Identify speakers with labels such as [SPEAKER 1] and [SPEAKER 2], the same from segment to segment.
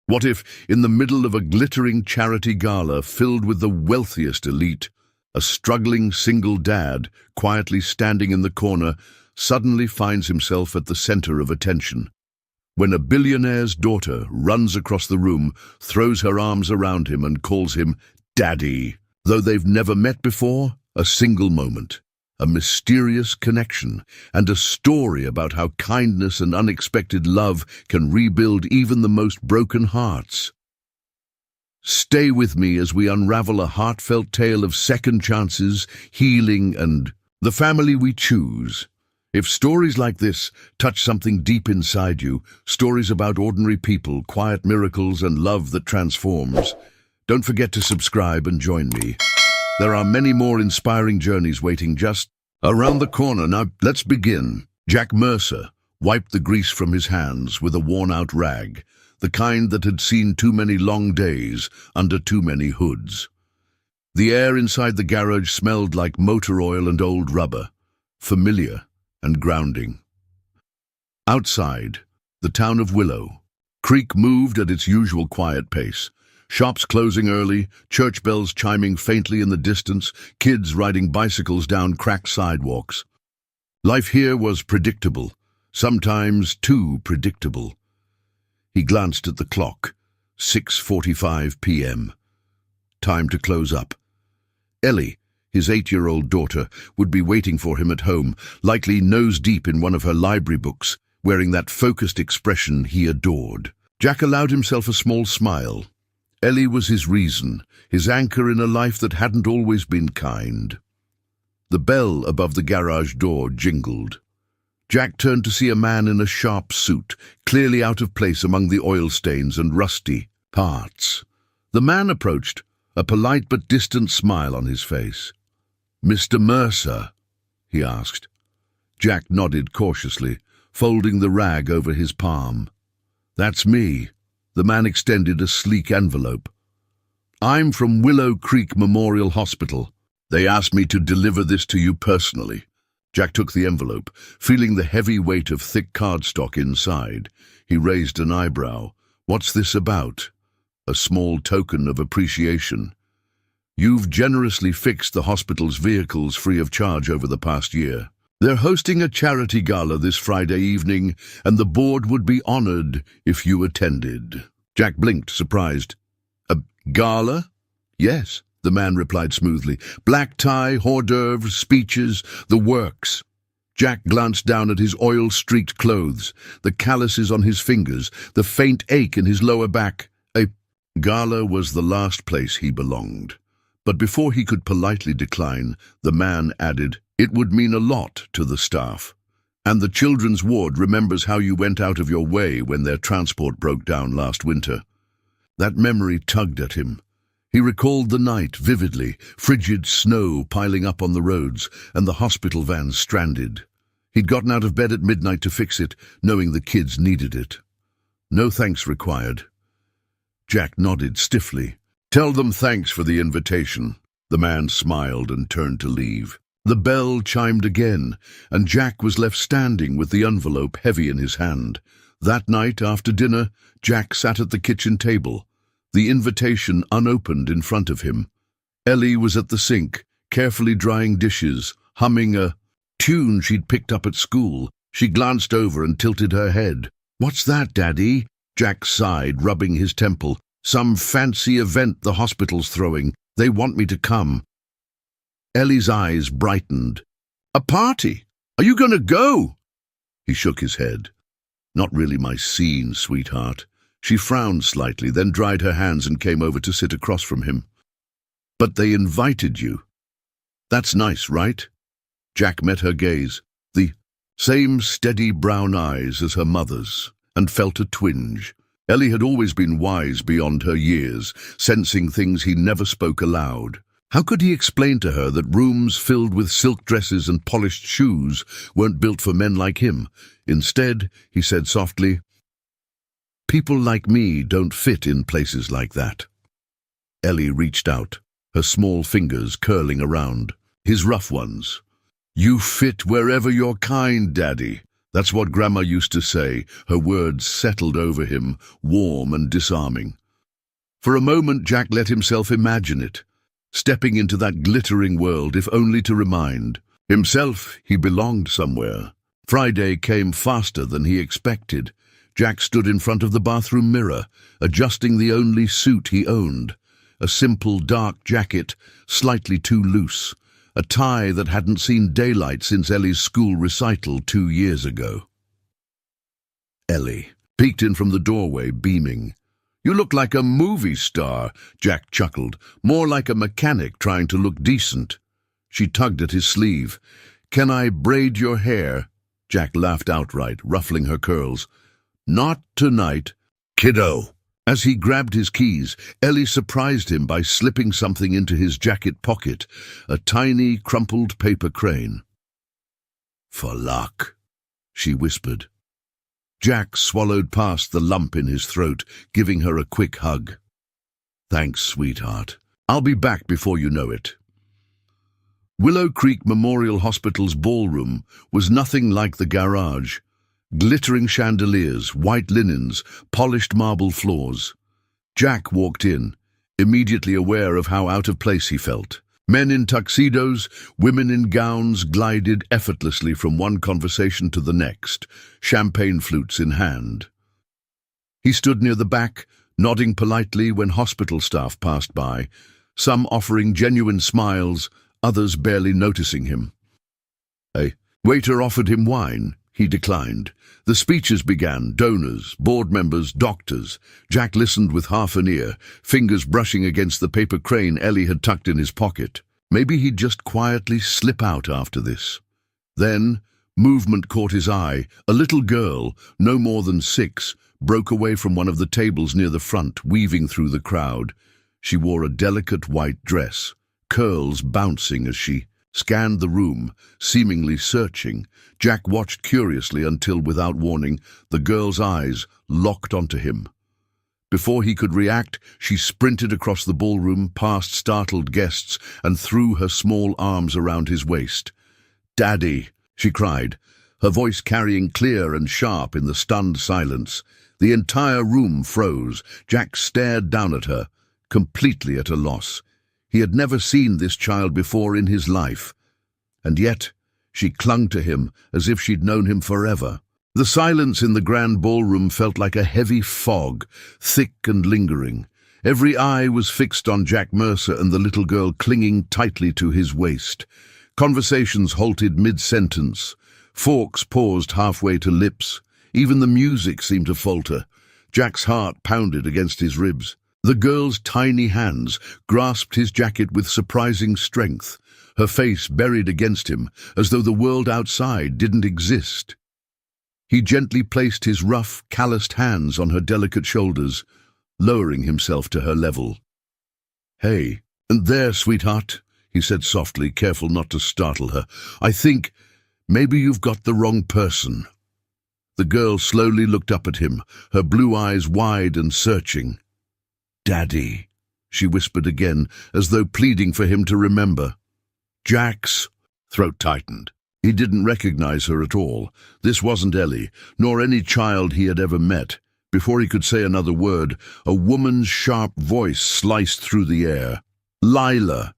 [SPEAKER 1] What if, in the middle of a glittering charity gala filled with the wealthiest elite, a struggling single dad, quietly standing in the corner, suddenly finds himself at the center of attention? When a billionaire's daughter runs across the room, throws her arms around him and calls him Daddy, though they've never met before, a single moment, a mysterious connection, and a story about how kindness and unexpected love can rebuild even the most broken hearts. Stay with me as we unravel a heartfelt tale of second chances, healing, and the family we choose. If stories like this touch something deep inside you, stories about ordinary people, quiet miracles, and love that transforms, don't forget to subscribe and join me. There are many more inspiring journeys waiting just around the corner. Now, let's begin. Jack Mercer wiped the grease from his hands with a worn-out rag, the kind that had seen too many long days under too many hoods. The air inside the garage smelled like motor oil and old rubber, familiar and grounding. Outside, the town of Willow Creek moved at its usual quiet pace. Shops closing early, church bells chiming faintly in the distance, kids riding bicycles down cracked sidewalks. Life here was predictable, sometimes too predictable. He glanced at the clock, 6:45 p.m. Time to close up. Ellie, his 8-year-old daughter, would be waiting for him at home, likely nose-deep in one of her library books, wearing that focused expression he adored. Jack allowed himself a small smile. Ellie was his reason, his anchor in a life that hadn't always been kind. The bell above the garage door jingled. Jack turned to see a man in a sharp suit, clearly out of place among the oil stains and rusty parts. The man approached, a polite but distant smile on his face. "Mr. Mercer?" he asked. Jack nodded cautiously, folding the rag over his palm. "That's me." The man extended a sleek envelope. "I'm from Willow Creek Memorial Hospital. They asked me to deliver this to you personally." Jack took the envelope, feeling the heavy weight of thick cardstock inside. He raised an eyebrow. "What's this about?" "A small token of appreciation. You've generously fixed the hospital's vehicles free of charge over the past year. They're hosting a charity gala this Friday evening, and the board would be honored if you attended." Jack blinked, surprised. "A gala?" "Yes," the man replied smoothly. "Black tie, hors d'oeuvres, speeches, the works." Jack glanced down at his oil-streaked clothes, the calluses on his fingers, the faint ache in his lower back. A gala was the last place he belonged. But before he could politely decline, the man added, "It would mean a lot to the staff. And the children's ward remembers how you went out of your way when their transport broke down last winter." That memory tugged at him. He recalled the night vividly, frigid snow piling up on the roads, and the hospital van stranded. He'd gotten out of bed at midnight to fix it, knowing the kids needed it. "No thanks required." Jack nodded stiffly. "Tell them thanks for the invitation." The man smiled and turned to leave. The bell chimed again, and Jack was left standing with the envelope heavy in his hand. That night, after dinner, Jack sat at the kitchen table, the invitation unopened in front of him. Ellie was at the sink, carefully drying dishes, humming a tune she'd picked up at school. She glanced over and tilted her head. "What's that, Daddy?" Jack sighed, rubbing his temple. "Some fancy event the hospital's throwing. They want me to come." Ellie's eyes brightened. "A party? Are you going to go?" He shook his head. "Not really my scene, sweetheart." She frowned slightly, then dried her hands and came over to sit across from him. "But they invited you. That's nice, right?" Jack met her gaze, the same steady brown eyes as her mother's, and felt a twinge. Ellie had always been wise beyond her years, sensing things he never spoke aloud. How could he explain to her that rooms filled with silk dresses and polished shoes weren't built for men like him? Instead, he said softly, "People like me don't fit in places like that." Ellie reached out, her small fingers curling around his rough ones. "You fit wherever you're kind, Daddy." That's what Grandma used to say. Her words settled over him, warm and disarming. For a moment Jack let himself imagine it, stepping into that glittering world, if only to remind himself he belonged somewhere. Friday came faster than he expected. Jack stood in front of the bathroom mirror, adjusting the only suit he owned. A simple dark jacket, slightly too loose. A tie that hadn't seen daylight since Ellie's school recital 2 years ago. Ellie peeked in from the doorway, beaming. "You look like a movie star," Jack chuckled, "more like a mechanic trying to look decent." She tugged at his sleeve. "Can I braid your hair?" Jack laughed outright, ruffling her curls. "Not tonight, kiddo." As he grabbed his keys, Ellie surprised him by slipping something into his jacket pocket, a tiny, crumpled paper crane. "For luck," she whispered. Jack swallowed past the lump in his throat, giving her a quick hug. "Thanks, sweetheart. I'll be back before you know it." Willow Creek Memorial Hospital's ballroom was nothing like the garage. Glittering chandeliers, white linens, polished marble floors. Jack walked in, immediately aware of how out of place he felt. Men in tuxedos, women in gowns glided effortlessly from one conversation to the next, champagne flutes in hand. He stood near the back, nodding politely when hospital staff passed by, some offering genuine smiles, others barely noticing him. A waiter offered him wine. He declined. The speeches began, donors, board members, doctors. Jack listened with half an ear, fingers brushing against the paper crane Ellie had tucked in his pocket. Maybe he'd just quietly slip out after this. Then, movement caught his eye. A little girl, no more than 6, broke away from one of the tables near the front, weaving through the crowd. She wore a delicate white dress, curls bouncing as she scanned the room, seemingly searching. Jack watched curiously until, without warning, the girl's eyes locked onto him. Before he could react, she sprinted across the ballroom, past startled guests, and threw her small arms around his waist. "Daddy," she cried, her voice carrying clear and sharp in the stunned silence. The entire room froze. Jack stared down at her, completely at a loss. He had never seen this child before in his life. And yet, she clung to him as if she'd known him forever. The silence in the grand ballroom felt like a heavy fog, thick and lingering. Every eye was fixed on Jack Mercer and the little girl clinging tightly to his waist. Conversations halted mid-sentence. Forks paused halfway to lips. Even the music seemed to falter. Jack's heart pounded against his ribs. The girl's tiny hands grasped his jacket with surprising strength, her face buried against him, as though the world outside didn't exist. He gently placed his rough, calloused hands on her delicate shoulders, lowering himself to her level. "Hey, and there, sweetheart," he said softly, careful not to startle her. "I think maybe you've got the wrong person." The girl slowly looked up at him, her blue eyes wide and searching. "Daddy," she whispered again, as though pleading for him to remember. Jack's throat tightened. He didn't recognize her at all. This wasn't Ellie, nor any child he had ever met. Before he could say another word, a woman's sharp voice sliced through the air. Lila,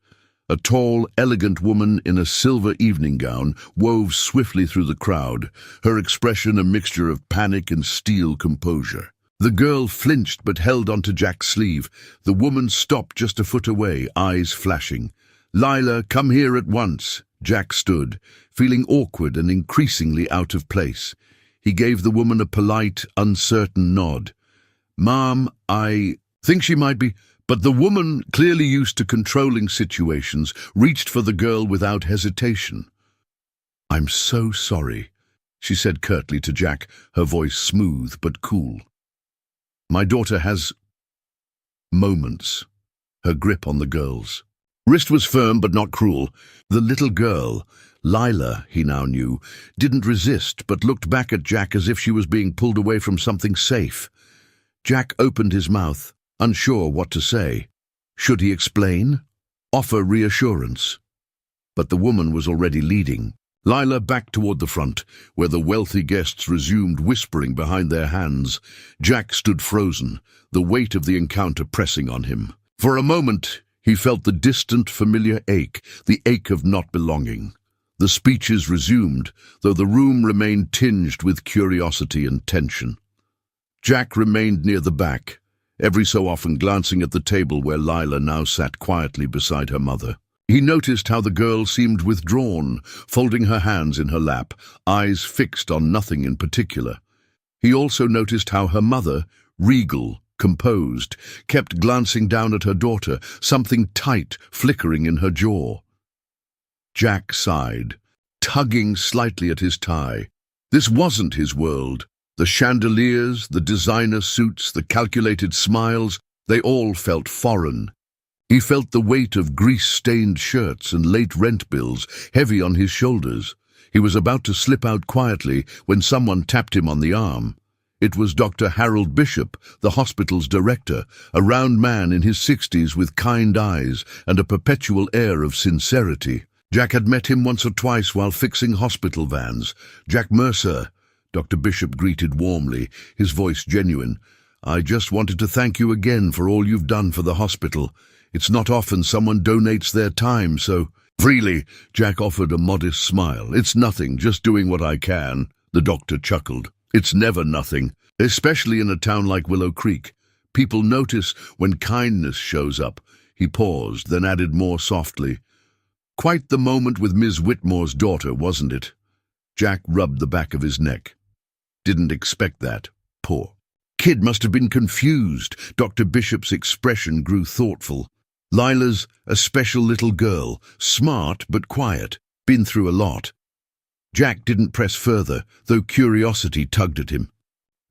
[SPEAKER 1] a tall, elegant woman in a silver evening gown, wove swiftly through the crowd, her expression a mixture of panic and steel composure. The girl flinched but held onto Jack's sleeve. The woman stopped just a foot away, eyes flashing. "Lila, come here at once." Jack stood, feeling awkward and increasingly out of place. He gave the woman a polite, uncertain nod. "Ma'am, I think she might be—" But the woman, clearly used to controlling situations, reached for the girl without hesitation. "I'm so sorry," she said curtly to Jack, her voice smooth but cool. "My daughter has moments." Her grip on the girl's wrist was firm but not cruel. The little girl, Lila, he now knew, didn't resist but looked back at Jack as if she was being pulled away from something safe. Jack opened his mouth, unsure what to say. Should he explain? Offer reassurance? But the woman was already leading. Lila backed toward the front, where the wealthy guests resumed whispering behind their hands. Jack stood frozen, the weight of the encounter pressing on him. For a moment, he felt the distant, familiar ache, the ache of not belonging. The speeches resumed, though the room remained tinged with curiosity and tension. Jack remained near the back, every so often glancing at the table where Lila now sat quietly beside her mother. He noticed how the girl seemed withdrawn, folding her hands in her lap, eyes fixed on nothing in particular. He also noticed how her mother, regal, composed, kept glancing down at her daughter, something tight flickering in her jaw. Jack sighed, tugging slightly at his tie. This wasn't his world. The chandeliers, the designer suits, the calculated smiles, they all felt foreign. He felt the weight of grease-stained shirts and late rent bills heavy on his shoulders. He was about to slip out quietly when someone tapped him on the arm. It was Dr. Harold Bishop, the hospital's director, a round man in his 60s with kind eyes and a perpetual air of sincerity. Jack had met him once or twice while fixing hospital vans. "Jack Mercer," Dr. Bishop greeted warmly, his voice genuine. "I just wanted to thank you again for all you've done for the hospital. It's not often someone donates their time, so—" "Freely," Jack offered a modest smile. "It's nothing, just doing what I can." The doctor chuckled. "It's never nothing, especially in a town like Willow Creek. People notice when kindness shows up." He paused, then added more softly, "Quite the moment with Ms. Whitmore's daughter, wasn't it?" Jack rubbed the back of his neck. "Didn't expect that. Poor kid must have been confused." Dr. Bishop's expression grew thoughtful. "Lila's a special little girl, smart but quiet, been through a lot." Jack didn't press further, though curiosity tugged at him.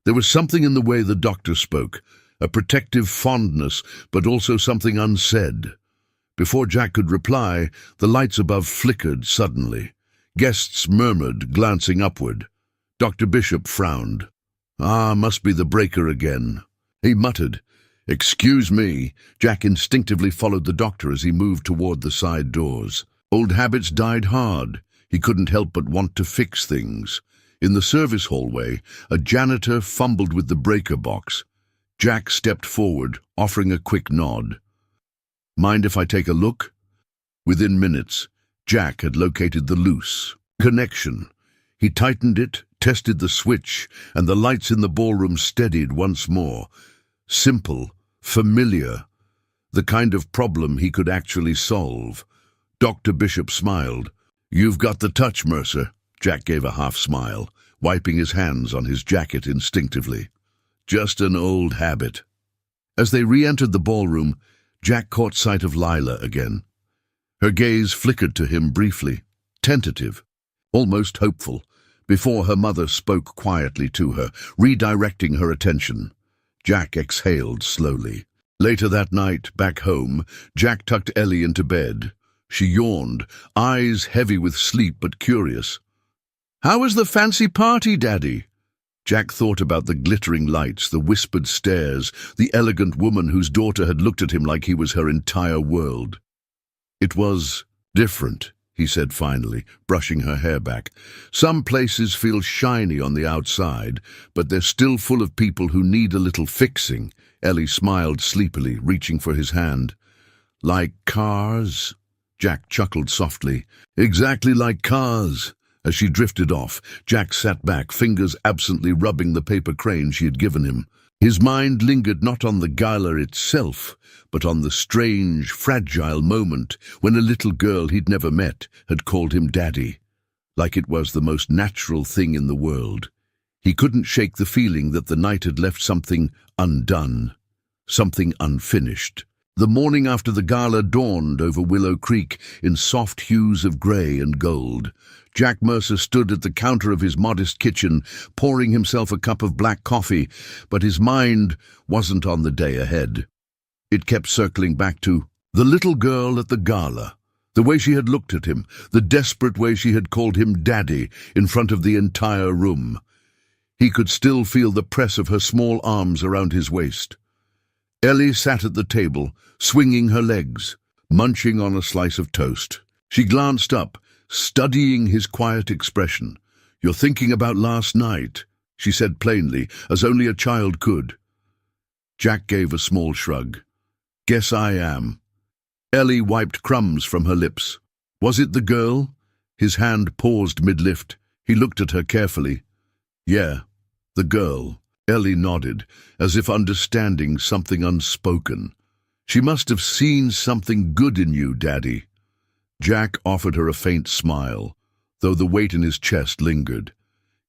[SPEAKER 1] There was something in the way the doctor spoke, a protective fondness, but also something unsaid. Before Jack could reply, the lights above flickered suddenly. Guests murmured, glancing upward. Dr. Bishop frowned. "Ah, must be the breaker again." He muttered, "Excuse me." Jack instinctively followed the doctor as he moved toward the side doors. Old habits died hard. He couldn't help but want to fix things. In the service hallway, a janitor fumbled with the breaker box. Jack stepped forward, offering a quick nod. "Mind if I take a look?" Within minutes, Jack had located the loose connection. He tightened it, tested the switch, and the lights in the ballroom steadied once more. Simple, familiar, the kind of problem he could actually solve. Dr. Bishop smiled. "You've got the touch, Mercer." Jack gave a half smile, wiping his hands on his jacket instinctively. "Just an old habit." As they re-entered the ballroom, Jack caught sight of Lila again. Her gaze flickered to him briefly, tentative, almost hopeful, before her mother spoke quietly to her, redirecting her attention. Jack exhaled slowly. Later that night, back home, Jack tucked Ellie into bed. She yawned, eyes heavy with sleep but curious. "How was the fancy party, Daddy?" Jack thought about the glittering lights, the whispered stares, the elegant woman whose daughter had looked at him like he was her entire world. "It was different," he said finally, brushing her hair back. "Some places feel shiny on the outside, but they're still full of people who need a little fixing." Ellie smiled sleepily, reaching for his hand. "Like cars?" Jack chuckled softly. "Exactly like cars." As she drifted off, Jack sat back, fingers absently rubbing the paper crane she had given him. His mind lingered not on the gala itself, but on the strange, fragile moment when a little girl he'd never met had called him Daddy, like it was the most natural thing in the world. He couldn't shake the feeling that the night had left something undone, something unfinished. The morning after the gala dawned over Willow Creek in soft hues of grey and gold. Jack Mercer stood at the counter of his modest kitchen, pouring himself a cup of black coffee, but his mind wasn't on the day ahead. It kept circling back to the little girl at the gala, the way she had looked at him, the desperate way she had called him Daddy in front of the entire room. He could still feel the press of her small arms around his waist. Ellie sat at the table, swinging her legs, munching on a slice of toast. She glanced up, studying his quiet expression. "You're thinking about last night," she said plainly, as only a child could. Jack gave a small shrug. "Guess I am." Ellie wiped crumbs from her lips. "Was it the girl?" His hand paused mid-lift. He looked at her carefully. "Yeah, the girl." Ellie nodded, as if understanding something unspoken. "She must have seen something good in you, Daddy." Jack offered her a faint smile, though the weight in his chest lingered.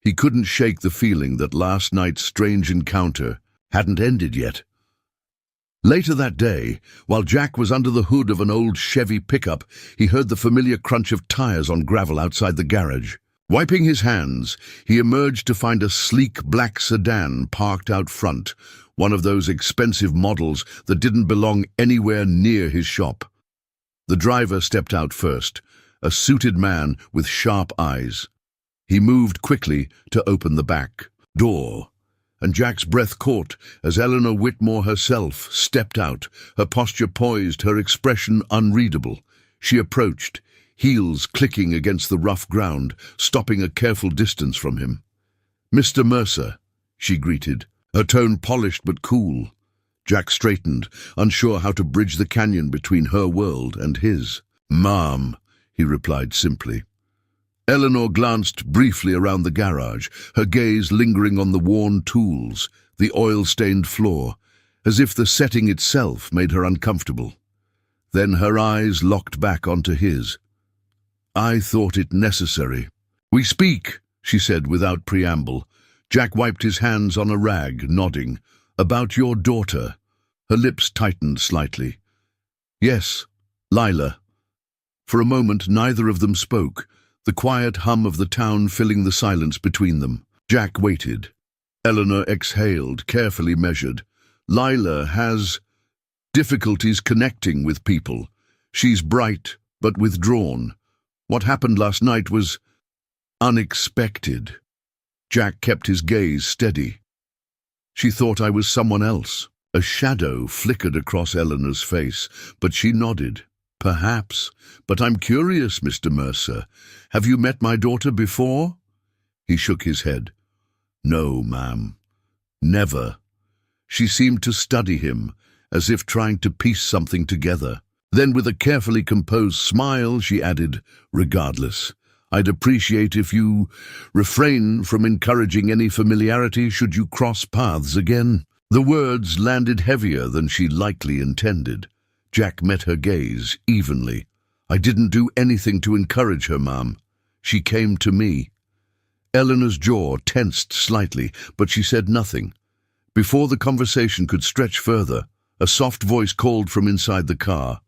[SPEAKER 1] He couldn't shake the feeling that last night's strange encounter hadn't ended yet. Later that day, while Jack was under the hood of an old Chevy pickup, he heard the familiar crunch of tires on gravel outside the garage. Wiping his hands, he emerged to find a sleek black sedan parked out front, one of those expensive models that didn't belong anywhere near his shop. The driver stepped out first, a suited man with sharp eyes. He moved quickly to open the back door, and Jack's breath caught as Eleanor Whitmore herself stepped out, her posture poised, her expression unreadable. She approached, heels clicking against the rough ground, stopping a careful distance from him. "Mr. Mercer," she greeted, her tone polished but cool. Jack straightened, unsure how to bridge the canyon between her world and his. "Ma'am," he replied simply. Eleanor glanced briefly around the garage, her gaze lingering on the worn tools, the oil-stained floor, as if the setting itself made her uncomfortable. Then her eyes locked back onto his. "I thought it necessary." "We speak," she said without preamble. Jack wiped his hands on a rag, nodding. "About your daughter." Her lips tightened slightly. "Yes, Lila." For a moment neither of them spoke, the quiet hum of the town filling the silence between them. Jack waited. Eleanor exhaled, carefully measured. "Lila has difficulties connecting with people. She's bright, but withdrawn. What happened last night was unexpected." Jack kept his gaze steady. "She thought I was someone else." A shadow flickered across Eleanor's face, but she nodded. "Perhaps, but I'm curious, Mr. Mercer. Have you met my daughter before?" He shook his head. "No, ma'am. Never." She seemed to study him, as if trying to piece something together. Then, with a carefully composed smile, she added, "Regardless, I'd appreciate if you refrain from encouraging any familiarity should you cross paths again." The words landed heavier than she likely intended. Jack met her gaze evenly. "I didn't do anything to encourage her, ma'am. She came to me." Eleanor's jaw tensed slightly, but she said nothing. Before the conversation could stretch further, a soft voice called from inside the car.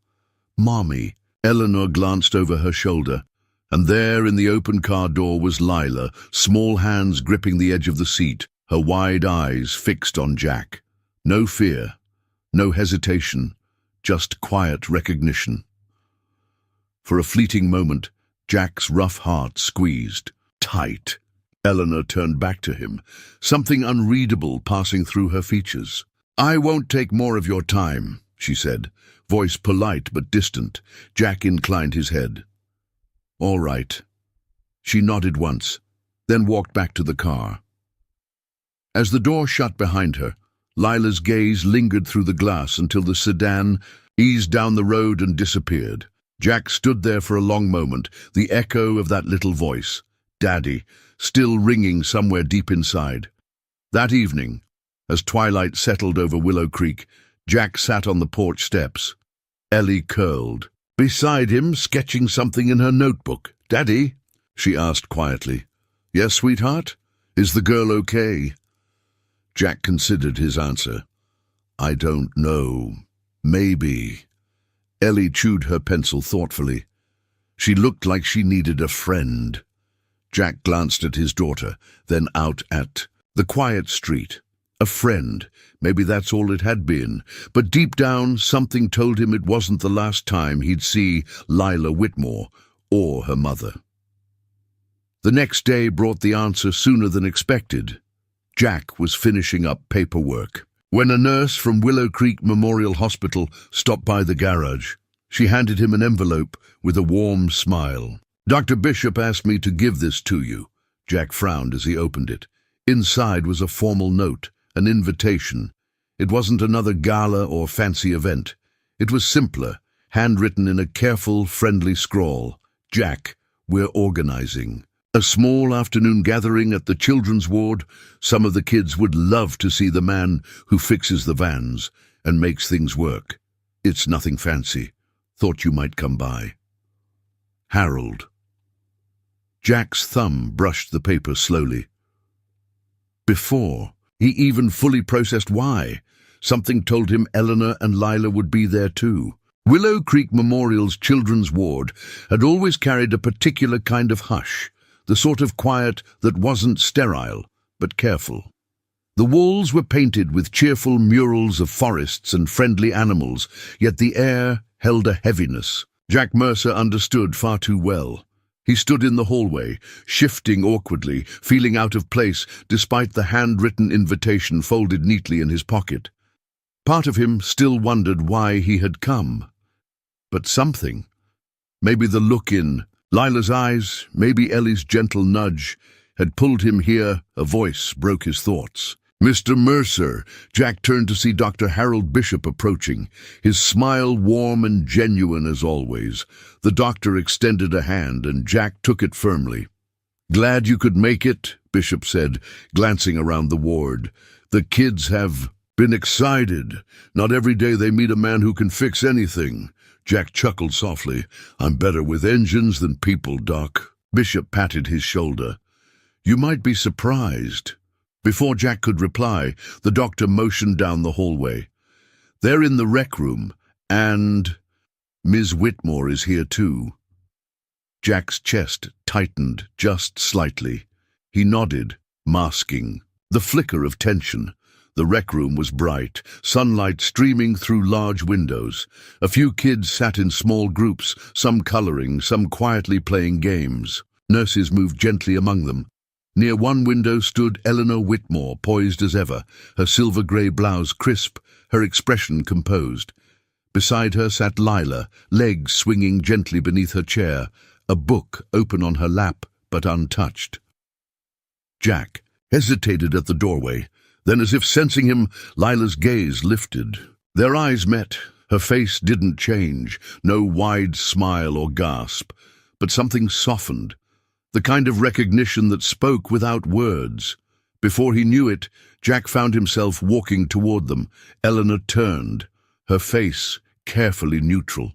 [SPEAKER 1] "Mommy." Eleanor glanced over her shoulder, and there in the open car door was Lila, small hands gripping the edge of the seat, her wide eyes fixed on Jack. No fear, no hesitation, just quiet recognition. For a fleeting moment, Jack's rough heart squeezed tight. Eleanor turned back to him, something unreadable passing through her features. "I won't take more of your time," she said, voice polite but distant. Jack inclined his head. "All right." She nodded once, then walked back to the car. As the door shut behind her, Lila's gaze lingered through the glass until the sedan eased down the road and disappeared. Jack stood there for a long moment, the echo of that little voice, Daddy, still ringing somewhere deep inside. That evening, as twilight settled over Willow Creek, Jack sat on the porch steps. Ellie curled beside him, sketching something in her notebook. "Daddy?" she asked quietly. "Yes, sweetheart? Is the girl okay?" Jack considered his answer. "I don't know. Maybe." Ellie chewed her pencil thoughtfully. She looked like she needed a friend. Jack glanced at his daughter, then out at the quiet street. A friend. Maybe that's all it had been. But deep down, something told him it wasn't the last time he'd see Lila Whitmore or her mother. The next day brought the answer sooner than expected. Jack was finishing up paperwork when a nurse from Willow Creek Memorial Hospital stopped by the garage. She handed him an envelope with a warm smile. Dr. Bishop asked me to give this to you. Jack frowned as he opened it. Inside was a formal note, an invitation. It wasn't another gala or fancy event. It was simpler, handwritten in a careful, friendly scrawl. Jack, we're organizing a small afternoon gathering at the children's ward. Some of the kids would love to see the man who fixes the vans and makes things work. It's nothing fancy. Thought you might come by. Harold. Jack's thumb brushed the paper slowly. Before he even fully processed why, something told him Eleanor and Lila would be there too. Willow Creek Memorial's children's ward had always carried a particular kind of hush, the sort of quiet that wasn't sterile, but careful. The walls were painted with cheerful murals of forests and friendly animals, yet the air held a heaviness. Jack Mercer understood far too well. He stood in the hallway, shifting awkwardly, feeling out of place despite the handwritten invitation folded neatly in his pocket. Part of him still wondered why he had come. But something, maybe the look in Lila's eyes, maybe Ellie's gentle nudge, had pulled him here. A voice broke his thoughts. Mr. Mercer. Jack turned to see Dr. Harold Bishop approaching, his smile warm and genuine as always. The doctor extended a hand, and Jack took it firmly. Glad you could make it, Bishop said, glancing around the ward. The kids have been excited. Not every day they meet a man who can fix anything. Jack chuckled softly. I'm better with engines than people, Doc. Bishop patted his shoulder. You might be surprised. Before Jack could reply, the doctor motioned down the hallway. They're in the rec room, and Ms. Whitmore is here too. Jack's chest tightened just slightly. He nodded, masking the flicker of tension. The rec room was bright, sunlight streaming through large windows. A few kids sat in small groups, some coloring, some quietly playing games. Nurses moved gently among them. Near one window stood Eleanor Whitmore, poised as ever, her silver-grey blouse crisp, her expression composed. Beside her sat Lila, legs swinging gently beneath her chair, a book open on her lap but untouched. Jack hesitated at the doorway. Then, as if sensing him, Lila's gaze lifted. Their eyes met. Her face didn't change, no wide smile or gasp, but something softened, the kind of recognition that spoke without words. Before he knew it, Jack found himself walking toward them. Eleanor turned, her face carefully neutral.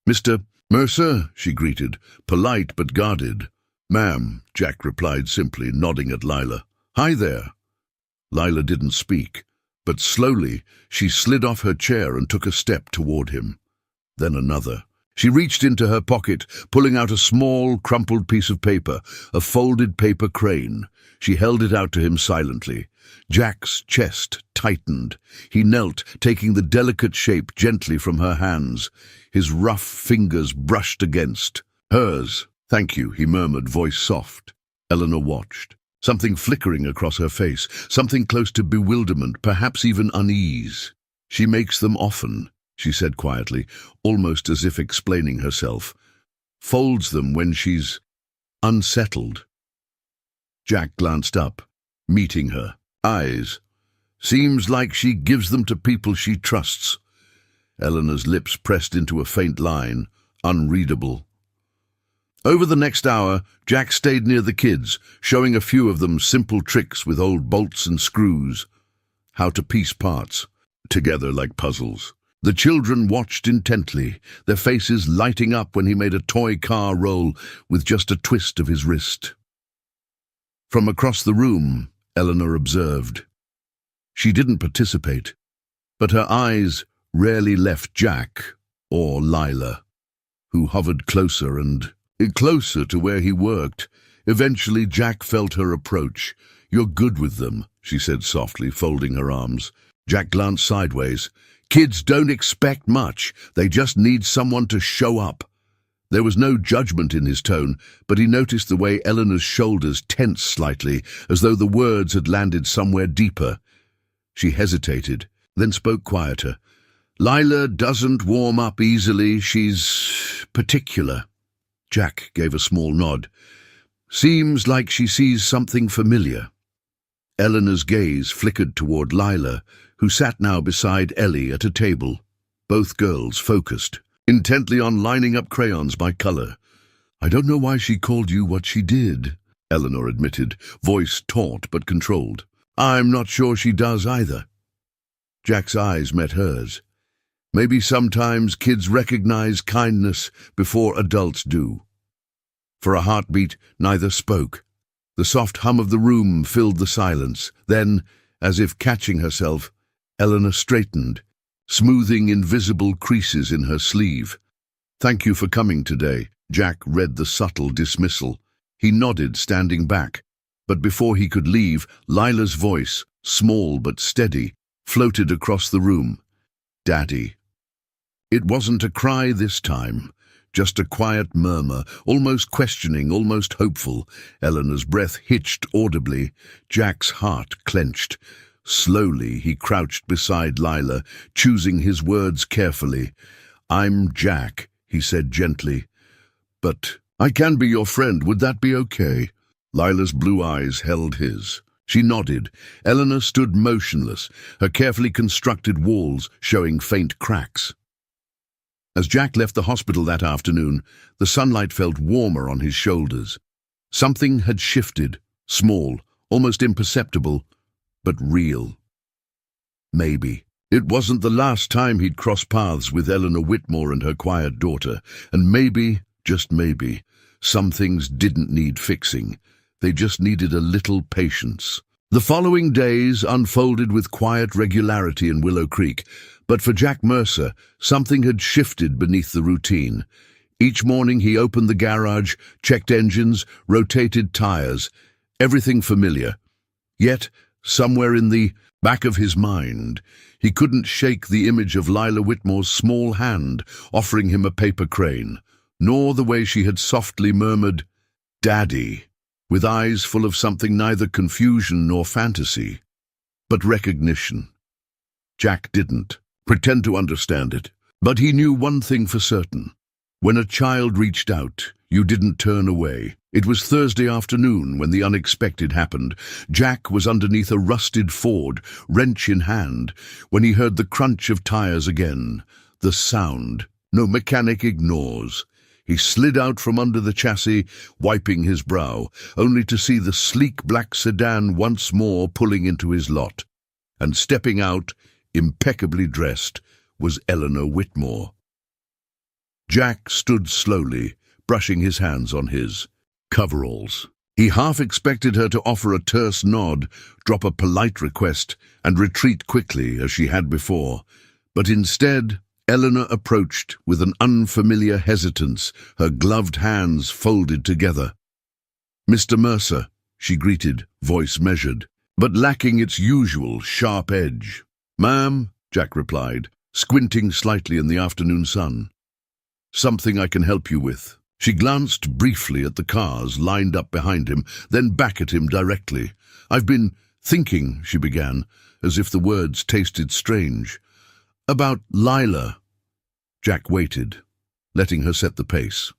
[SPEAKER 1] Mr. Mercer, she greeted, polite but guarded. Ma'am, Jack replied simply, nodding at Lila. Hi there. Lila didn't speak, but slowly she slid off her chair and took a step toward him. Then another. She reached into her pocket, pulling out a small, crumpled piece of paper, a folded paper crane. She held it out to him silently. Jack's chest tightened. He knelt, taking the delicate shape gently from her hands. His rough fingers brushed against hers. Thank you, he murmured, voice soft. Eleanor watched. Something flickering across her face, something close to bewilderment, perhaps even unease. She makes them often, she said quietly, almost as if explaining herself. Folds them when she's unsettled. Jack glanced up, meeting her eyes. Seems like she gives them to people she trusts. Eleanor's lips pressed into a faint line, unreadable. Over the next hour, Jack stayed near the kids, showing a few of them simple tricks with old bolts and screws. How to piece parts together like puzzles. The children watched intently, their faces lighting up when he made a toy car roll with just a twist of his wrist. From across the room, Eleanor observed. She didn't participate, but her eyes rarely left Jack or Lila, who hovered closer and closer to where he worked. Eventually, Jack felt her approach. You're good with them, she said softly, folding her arms. Jack glanced sideways. Kids don't expect much. They just need someone to show up. There was no judgment in his tone, but he noticed the way Eleanor's shoulders tensed slightly, as though the words had landed somewhere deeper. She hesitated, then spoke quieter. Lila doesn't warm up easily. She's particular. Jack gave a small nod. Seems like she sees something familiar. Eleanor's gaze flickered toward Lila, who sat now beside Ellie at a table, both girls focused, intently on lining up crayons by color. "I don't know why she called you what she did," Eleanor admitted, voice taut but controlled. "I'm not sure she does either." Jack's eyes met hers. Maybe sometimes kids recognize kindness before adults do. For a heartbeat, neither spoke. The soft hum of the room filled the silence. Then, as if catching herself, Eleanor straightened, smoothing invisible creases in her sleeve. "Thank you for coming today." Jack read the subtle dismissal. He nodded, standing back. But before he could leave, Lila's voice, small but steady, floated across the room. "Daddy." It wasn't a cry this time, just a quiet murmur, almost questioning, almost hopeful. Eleanor's breath hitched audibly. Jack's heart clenched. Slowly, he crouched beside Lila, choosing his words carefully. "I'm Jack," he said gently. "But I can be your friend. Would that be okay?" Lila's blue eyes held his. She nodded. Eleanor stood motionless, her carefully constructed walls showing faint cracks. As Jack left the hospital that afternoon, the sunlight felt warmer on his shoulders. Something had shifted, small, almost imperceptible, but real. Maybe. It wasn't the last time he'd crossed paths with Eleanor Whitmore and her quiet daughter, and maybe, just maybe, some things didn't need fixing. They just needed a little patience. The following days unfolded with quiet regularity in Willow Creek, but for Jack Mercer, something had shifted beneath the routine. Each morning he opened the garage, checked engines, rotated tires, everything familiar. Yet, somewhere in the back of his mind, he couldn't shake the image of Lila Whitmore's small hand offering him a paper crane, nor the way she had softly murmured, "Daddy," with eyes full of something neither confusion nor fantasy, but recognition. Jack didn't pretend to understand it, but he knew one thing for certain. When a child reached out, you didn't turn away. It was Thursday afternoon when the unexpected happened. Jack was underneath a rusted Ford, wrench in hand, when he heard the crunch of tires again. The sound no mechanic ignores. He slid out from under the chassis, wiping his brow, only to see the sleek black sedan once more pulling into his lot. And stepping out, impeccably dressed, was Eleanor Whitmore. Jack stood slowly, brushing his hands on his coveralls. He half expected her to offer a terse nod, drop a polite request, and retreat quickly as she had before. But instead, Eleanor approached with an unfamiliar hesitance, her gloved hands folded together. "Mr. Mercer," she greeted, voice measured, but lacking its usual sharp edge. "Ma'am," Jack replied, squinting slightly in the afternoon sun. "Something I can help you with." She glanced briefly at the cars lined up behind him, then back at him directly. "I've been thinking," she began, as if the words tasted strange. "About Lila." Jack waited, letting her set the pace.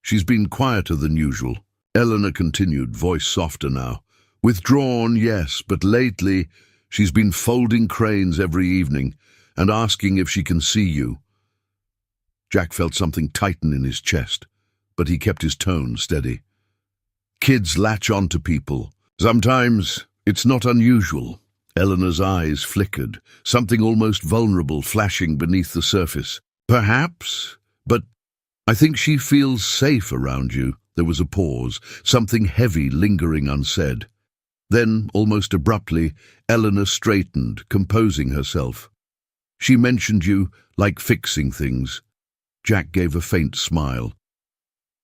[SPEAKER 1] "She's been quieter than usual," Eleanor continued, voice softer now. "Withdrawn, yes, but lately she's been folding cranes every evening and asking if she can see you." Jack felt something tighten in his chest, but he kept his tone steady. "Kids latch on to people. Sometimes it's not unusual." Eleanor's eyes flickered, something almost vulnerable flashing beneath the surface. "Perhaps, but I think she feels safe around you." There was a pause, something heavy lingering unsaid. Then, almost abruptly, Eleanor straightened, composing herself. "She mentioned you like fixing things." Jack gave a faint smile.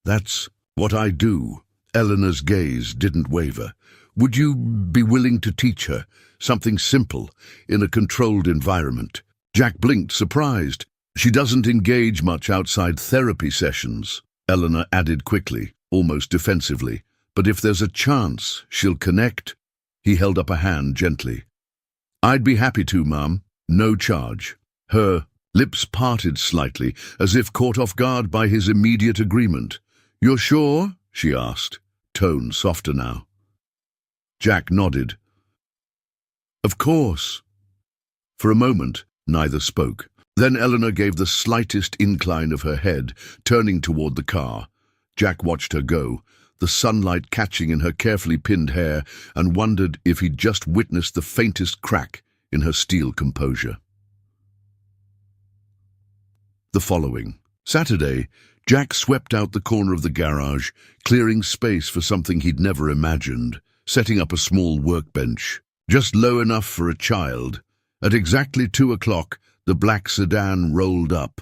[SPEAKER 1] "That's what I do." Eleanor's gaze didn't waver. "Would you be willing to teach her something simple in a controlled environment?" Jack blinked, surprised. "She doesn't engage much outside therapy sessions," Eleanor added quickly, almost defensively. "But if there's a chance she'll connect." He held up a hand gently. "I'd be happy to, Mum. No charge." Her lips parted slightly, as if caught off guard by his immediate agreement. "You're sure?" she asked, tone softer now. Jack nodded. "Of course." For a moment, neither spoke. Then Eleanor gave the slightest incline of her head, turning toward the car. Jack watched her go, the sunlight catching in her carefully pinned hair, and wondered if he'd just witnessed the faintest crack in her steel composure. The following Saturday, Jack swept out the corner of the garage, clearing space for something he'd never imagined, setting up a small workbench, just low enough for a child. At exactly 2 o'clock, the black sedan rolled up.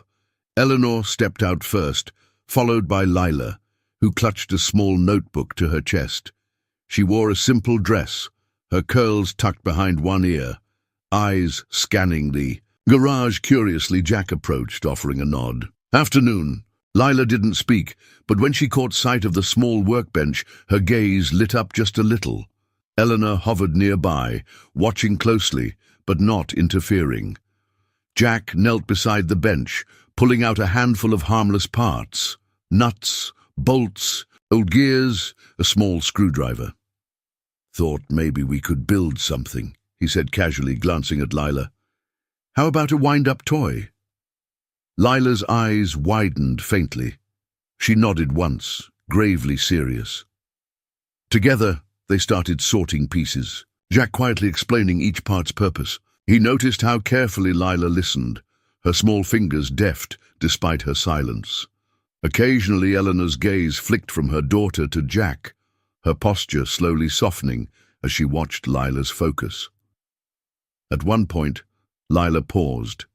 [SPEAKER 1] Eleanor stepped out first, followed by Lila, who clutched a small notebook to her chest. She wore a simple dress, her curls tucked behind one ear, eyes scanning the garage curiously. Jack approached, offering a nod. "Afternoon." Lila didn't speak, but when she caught sight of the small workbench, her gaze lit up just a little. Eleanor hovered nearby, watching closely, but not interfering. Jack knelt beside the bench, pulling out a handful of harmless parts. Nuts, bolts, old gears, a small screwdriver. "Thought maybe we could build something," he said casually, glancing at Lila. "How about a wind-up toy?" Lila's eyes widened faintly. She nodded once, gravely serious. Together, they started sorting pieces, Jack quietly explaining each part's purpose. He noticed how carefully Lila listened, her small fingers deft despite her silence. Occasionally, Eleanor's gaze flicked from her daughter to Jack, her posture slowly softening as she watched Lila's focus. At one point, Lila paused,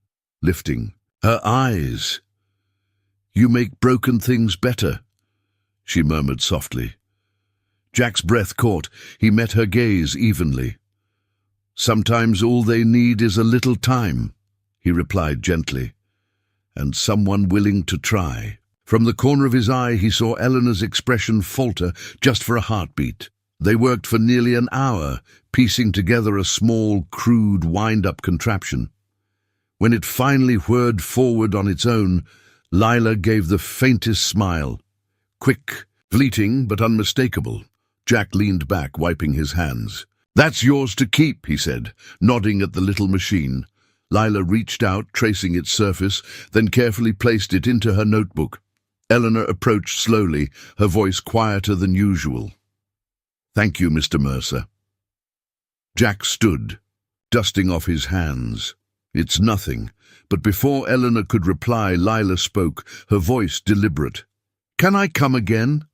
[SPEAKER 1] lifting her eyes. "You make broken things better," she murmured softly. Jack's breath caught. He met her gaze evenly. "Sometimes all they need is a little time," he replied gently, "and someone willing to try." From the corner of his eye, he saw Eleanor's expression falter just for a heartbeat. They worked for nearly an hour, piecing together a small, crude wind-up contraption. When it finally whirred forward on its own, Lila gave the faintest smile. Quick, fleeting, but unmistakable. Jack leaned back, wiping his hands. "That's yours to keep," he said, nodding at the little machine. Lila reached out, tracing its surface, then carefully placed it into her notebook. Eleanor approached slowly, her voice quieter than usual. "Thank you, Mr. Mercer." Jack stood, dusting off his hands. "It's nothing," but before Eleanor could reply, Lila spoke, her voice deliberate. "Can I come again?"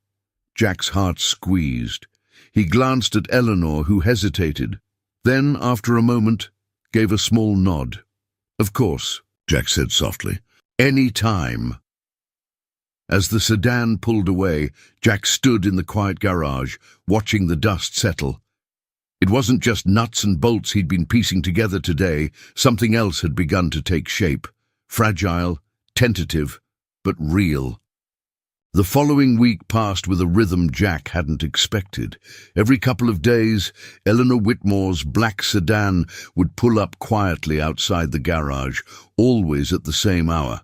[SPEAKER 1] Jack's heart squeezed. He glanced at Eleanor, who hesitated. Then, after a moment, gave a small nod. "Of course," Jack said softly. "Any time." As the sedan pulled away, Jack stood in the quiet garage, watching the dust settle. It wasn't just nuts and bolts he'd been piecing together today. Something else had begun to take shape. Fragile, tentative, but real. The following week passed with a rhythm Jack hadn't expected. Every couple of days, Eleanor Whitmore's black sedan would pull up quietly outside the garage, always at the same hour.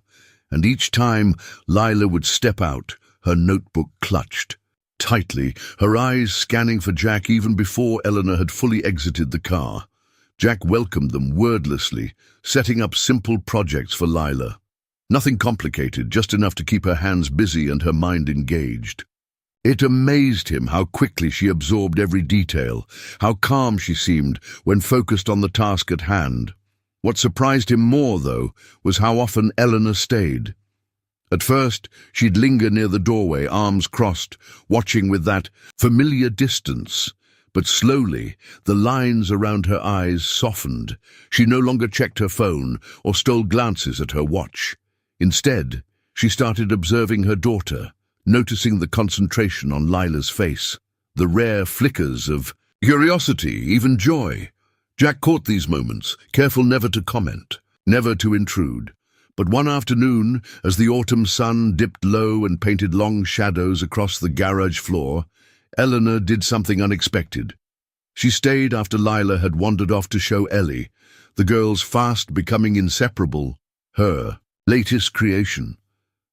[SPEAKER 1] And each time, Lila would step out, her notebook clutched tightly, her eyes scanning for Jack even before Eleanor had fully exited the car. Jack welcomed them wordlessly, setting up simple projects for Lila. Nothing complicated, just enough to keep her hands busy and her mind engaged. It amazed him how quickly she absorbed every detail, how calm she seemed when focused on the task at hand. What surprised him more, though, was how often Eleanor stayed. At first, she'd linger near the doorway, arms crossed, watching with that familiar distance. But slowly, the lines around her eyes softened. She no longer checked her phone or stole glances at her watch. Instead, she started observing her daughter, noticing the concentration on Lila's face, the rare flickers of curiosity, even joy. Jack caught these moments, careful never to comment, never to intrude. But one afternoon, as the autumn sun dipped low and painted long shadows across the garage floor, Eleanor did something unexpected. She stayed after Lila had wandered off to show Ellie, the girls fast becoming inseparable, her latest creation.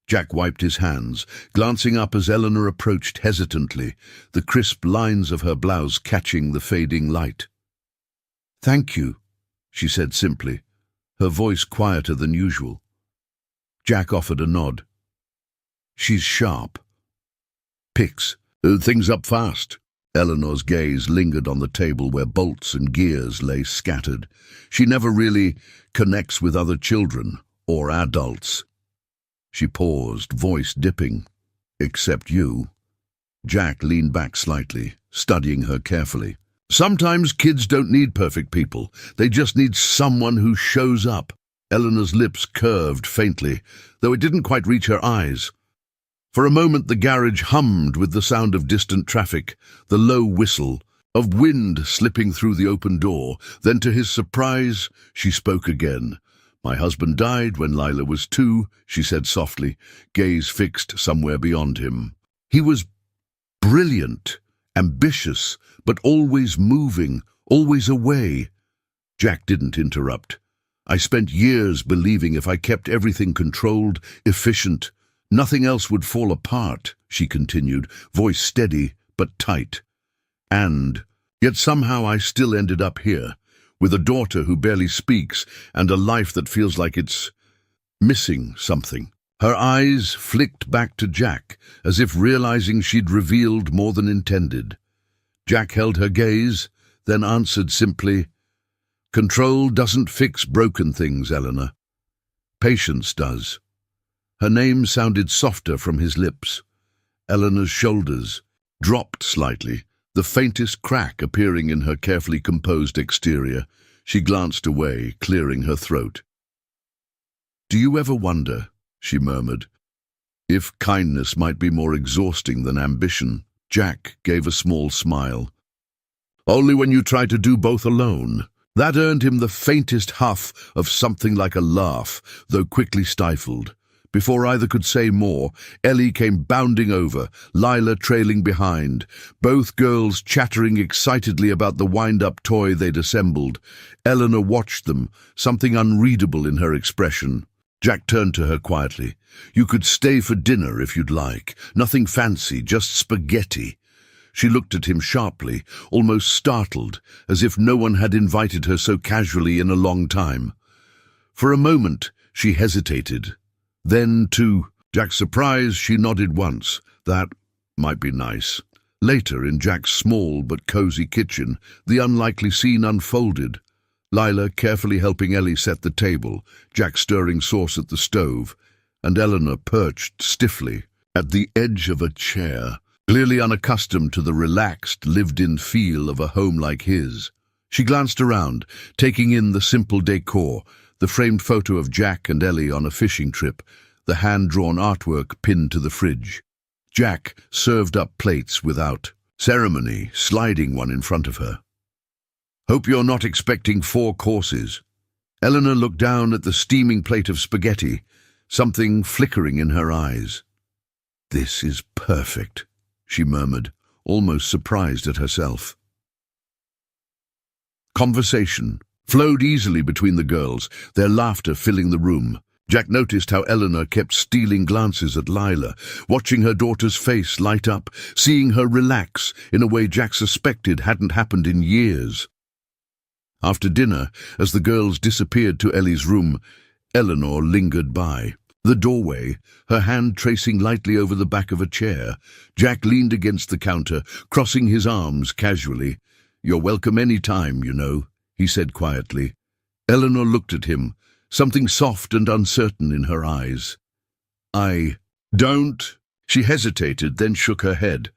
[SPEAKER 1] Jack wiped his hands, glancing up as Eleanor approached hesitantly, the crisp lines of her blouse catching the fading light. "Thank you," she said simply, her voice quieter than usual. Jack offered a nod. "She's sharp." "Picks. Things up fast." Eleanor's gaze lingered on the table where bolts and gears lay scattered. "She never really connects with other children or adults." She paused, voice dipping. "Except you." Jack leaned back slightly, studying her carefully. "Sometimes kids don't need perfect people. They just need someone who shows up." Eleanor's lips curved faintly, though it didn't quite reach her eyes. For a moment the garage hummed with the sound of distant traffic, the low whistle, of wind slipping through the open door. Then to his surprise, she spoke again. "My husband died when Lila was 2, she said softly, gaze fixed somewhere beyond him. "He was brilliant, ambitious, but always moving, always away." Jack didn't interrupt. "I spent years believing if I kept everything controlled, efficient, nothing else would fall apart," she continued, voice steady but tight. "And yet somehow I still ended up here, with a daughter who barely speaks and a life that feels like it's missing something." Her eyes flicked back to Jack, as if realizing she'd revealed more than intended. Jack held her gaze, then answered simply, "Control doesn't fix broken things, Eleanor. Patience does." Her name sounded softer from his lips. Eleanor's shoulders dropped slightly, the faintest crack appearing in her carefully composed exterior. She glanced away, clearing her throat. "Do you ever wonder," she murmured, "if kindness might be more exhausting than ambition?" Jack gave a small smile. "Only when you try to do both alone." That earned him the faintest huff of something like a laugh, though quickly stifled. Before either could say more, Ellie came bounding over, Lila trailing behind, both girls chattering excitedly about the wind-up toy they'd assembled. Eleanor watched them, something unreadable in her expression. Jack turned to her quietly. "You could stay for dinner if you'd like. Nothing fancy, just spaghetti." She looked at him sharply, almost startled, as if no one had invited her so casually in a long time. For a moment, she hesitated. Then, to Jack's surprise, she nodded once. That might be nice. Later, in Jack's small but cozy kitchen, the unlikely scene unfolded. Lila carefully helping Ellie set the table, Jack stirring sauce at the stove, and Eleanor perched stiffly at the edge of a chair, clearly unaccustomed to the relaxed, lived-in feel of a home like his. She glanced around, taking in the simple decor, the framed photo of Jack and Ellie on a fishing trip, the hand-drawn artwork pinned to the fridge. Jack served up plates without ceremony, sliding one in front of her. "Hope you're not expecting 4 courses." Eleanor looked down at the steaming plate of spaghetti, something flickering in her eyes. "This is perfect," she murmured, almost surprised at herself. Conversation flowed easily between the girls, their laughter filling the room. Jack noticed how Eleanor kept stealing glances at Lila, watching her daughter's face light up, seeing her relax in a way Jack suspected hadn't happened in years. After dinner, as the girls disappeared to Ellie's room, Eleanor lingered by the doorway, her hand tracing lightly over the back of a chair. Jack leaned against the counter, crossing his arms casually. "You're welcome any time, you know," he said quietly. Eleanor looked at him, something soft and uncertain in her eyes. "I don't..." She hesitated, then shook her head.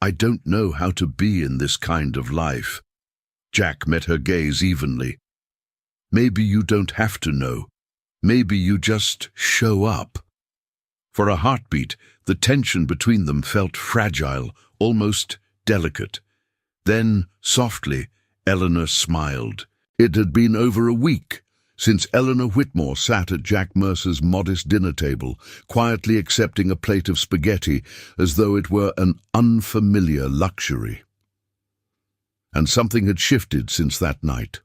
[SPEAKER 1] "I don't know how to be in this kind of life." Jack met her gaze evenly. "Maybe you don't have to know. Maybe you just show up." For a heartbeat, the tension between them felt fragile, almost delicate. Then, softly, Eleanor smiled. It had been over a week since Eleanor Whitmore sat at Jack Mercer's modest dinner table, quietly accepting a plate of spaghetti as though it were an unfamiliar luxury. And something had shifted since that night.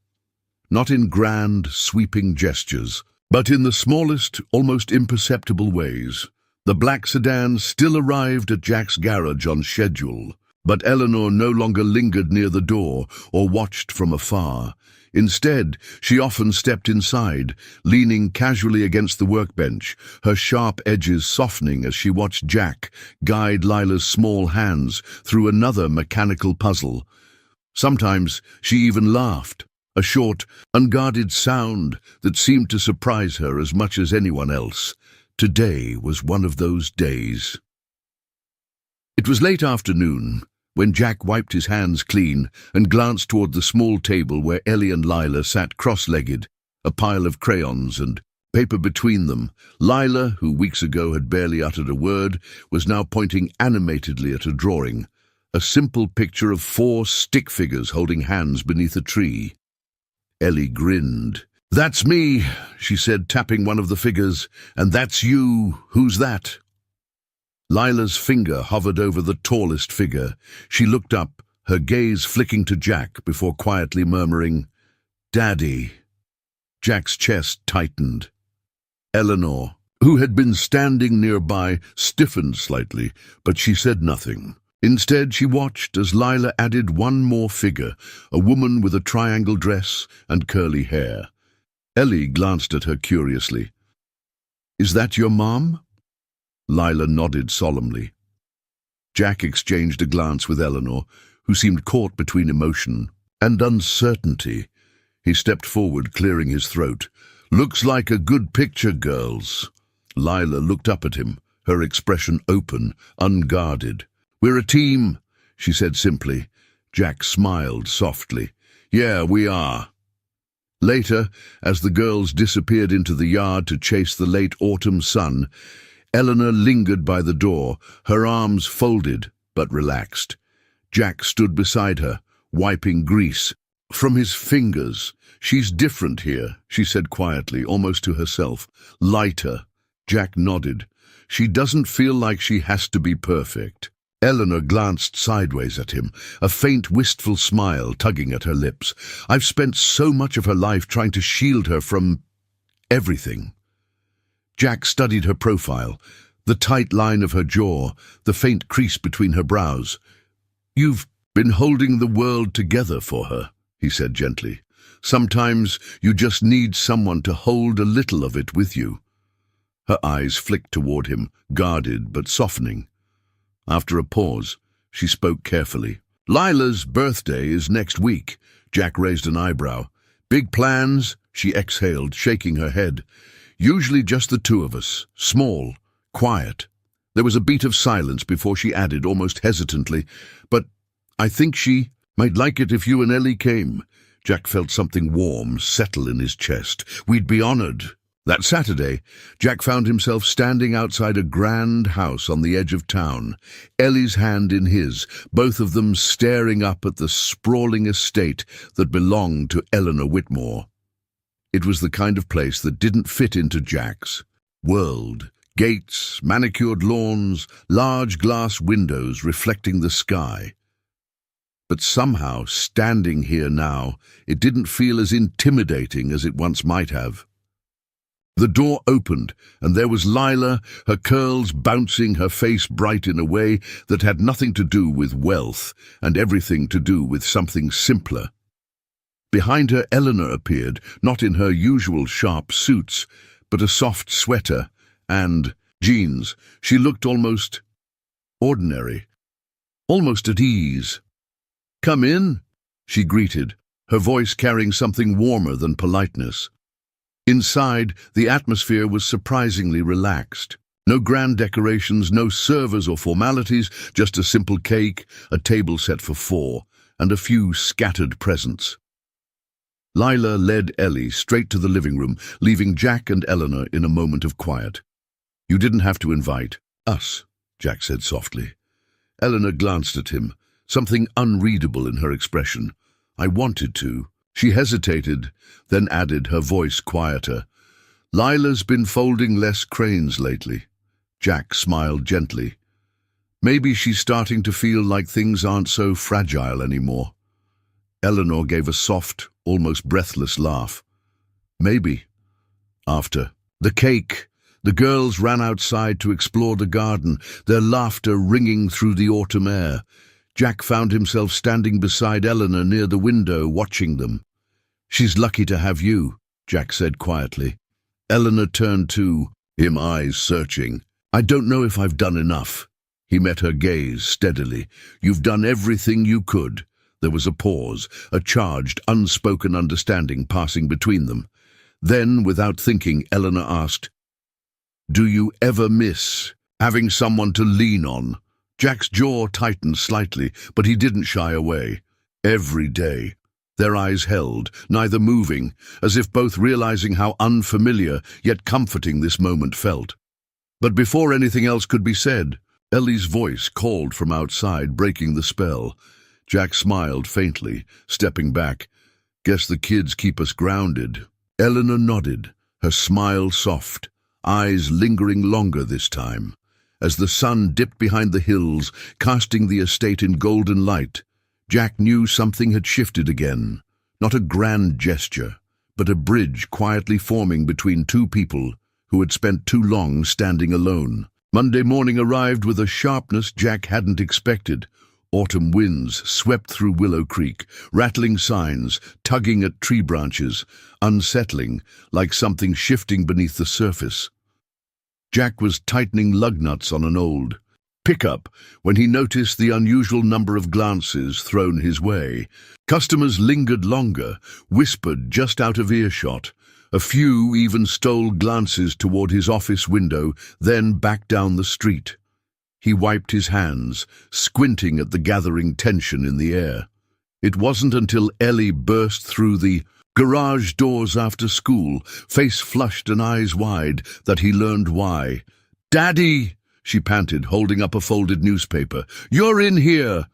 [SPEAKER 1] Not in grand, sweeping gestures, but in the smallest, almost imperceptible ways. The black sedan still arrived at Jack's garage on schedule, but Eleanor no longer lingered near the door or watched from afar. Instead, she often stepped inside, leaning casually against the workbench, her sharp edges softening as she watched Jack guide Lila's small hands through another mechanical puzzle. Sometimes she even laughed, a short, unguarded sound that seemed to surprise her as much as anyone else. Today was one of those days. It was late afternoon when Jack wiped his hands clean and glanced toward the small table where Ellie and Lila sat cross-legged, a pile of crayons and paper between them. Lila, who weeks ago had barely uttered a word, was now pointing animatedly at a drawing, a simple picture of 4 stick figures holding hands beneath a tree. Ellie grinned. "That's me," she said, tapping one of the figures. "And that's you. Who's that?" Lila's finger hovered over the tallest figure. She looked up, her gaze flicking to Jack before quietly murmuring, "Daddy." Jack's chest tightened. Eleanor, who had been standing nearby, stiffened slightly, but she said nothing. Instead, she watched as Lila added one more figure, a woman with a triangle dress and curly hair. Ellie glanced at her curiously. "Is that your mom?" Lila nodded solemnly. Jack exchanged a glance with Eleanor, who seemed caught between emotion and uncertainty. He stepped forward, clearing his throat. "Looks like a good picture, girls." Lila looked up at him, her expression open, unguarded. "We're a team," she said simply. Jack smiled softly. "Yeah, we are." Later, as the girls disappeared into the yard to chase the late autumn sun, Eleanor lingered by the door, her arms folded but relaxed. Jack stood beside her, wiping grease from his fingers. "She's different here," she said quietly, almost to herself. "Lighter." Jack nodded. "She doesn't feel like she has to be perfect." Eleanor glanced sideways at him, a faint, wistful smile tugging at her lips. "I've spent so much of her life trying to shield her from everything." Jack studied her profile, the tight line of her jaw, the faint crease between her brows. "You've been holding the world together for her," he said gently. "Sometimes you just need someone to hold a little of it with you." Her eyes flicked toward him, guarded but softening. After a pause, she spoke carefully. "Lila's birthday is next week." Jack raised an eyebrow. "Big plans?" She exhaled, shaking her head. "Usually just the 2 of us. Small, quiet." There was a beat of silence before she added, almost hesitantly, "But I think she might like it if you and Ellie came." Jack felt something warm settle in his chest. "We'd be honored." That Saturday, Jack found himself standing outside a grand house on the edge of town, Ellie's hand in his, both of them staring up at the sprawling estate that belonged to Eleanor Whitmore. It was the kind of place that didn't fit into Jack's world. Gates, manicured lawns, large glass windows reflecting the sky. But somehow, standing here now, it didn't feel as intimidating as it once might have. The door opened, and there was Lila, her curls bouncing, her face bright in a way that had nothing to do with wealth and everything to do with something simpler. Behind her, Eleanor appeared, not in her usual sharp suits, but a soft sweater and jeans. She looked almost ordinary, almost at ease. "Come in," she greeted, her voice carrying something warmer than politeness. Inside, the atmosphere was surprisingly relaxed. No grand decorations, no servers or formalities, just a simple cake, a table set for 4, and a few scattered presents. Lila led Ellie straight to the living room, leaving Jack and Eleanor in a moment of quiet. "You didn't have to invite us," Jack said softly. Eleanor glanced at him, something unreadable in her expression. "I wanted to." She hesitated, then added, her voice quieter. "Lila's been folding less cranes lately." Jack smiled gently. "Maybe she's starting to feel like things aren't so fragile anymore." Eleanor gave a soft, almost breathless laugh. "Maybe." After the cake, The girls ran outside to explore the garden, their laughter ringing through the autumn air. Jack found himself standing beside Eleanor near the window, watching them. "She's lucky to have you," Jack said quietly. Eleanor turned to him, eyes searching. "I don't know if I've done enough." He met her gaze steadily. "You've done everything you could." There was a pause, a charged, unspoken understanding passing between them. Then, without thinking, Eleanor asked, "Do you ever miss having someone to lean on?" Jack's jaw tightened slightly, but he didn't shy away. "Every day." Their eyes held, neither moving, as if both realizing how unfamiliar yet comforting this moment felt. But before anything else could be said, Ellie's voice called from outside, breaking the spell. Jack smiled faintly, stepping back. "Guess the kids keep us grounded." Eleanor nodded, her smile soft, eyes lingering longer this time. As the sun dipped behind the hills, casting the estate in golden light, Jack knew something had shifted again. Not a grand gesture, but a bridge quietly forming between two people who had spent too long standing alone. Monday morning arrived with a sharpness Jack hadn't expected. Autumn winds swept through Willow Creek, rattling signs, tugging at tree branches, unsettling, like something shifting beneath the surface. Jack was tightening lug nuts on an old pickup when he noticed the unusual number of glances thrown his way. Customers lingered longer, whispered just out of earshot. A few even stole glances toward his office window, then back down the street. He wiped his hands, squinting at the gathering tension in the air. It wasn't until Ellie burst through the garage doors after school, face flushed and eyes wide, that he learned why. "Daddy!" she panted, holding up a folded newspaper. "You're in here!"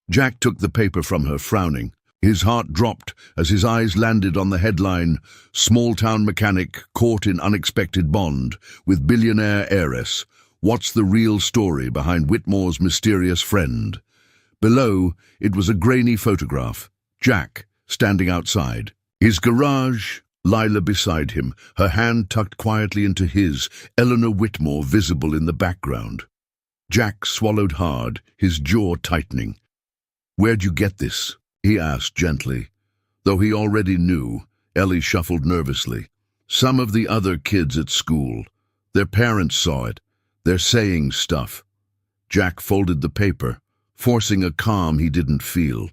[SPEAKER 1] Jack took the paper from her, frowning. His heart dropped as his eyes landed on the headline, "Small-town mechanic caught in unexpected bond with billionaire heiress. What's the real story behind Whitmore's mysterious friend?" Below, it was a grainy photograph. Jack, standing outside. His garage, Lila beside him, her hand tucked quietly into his, Eleanor Whitmore visible in the background. Jack swallowed hard, his jaw tightening. "Where'd you get this?" he asked gently. Though he already knew, Ellie shuffled nervously. "Some of the other kids at school. Their parents saw it. They're saying stuff." Jack folded the paper, forcing a calm he didn't feel.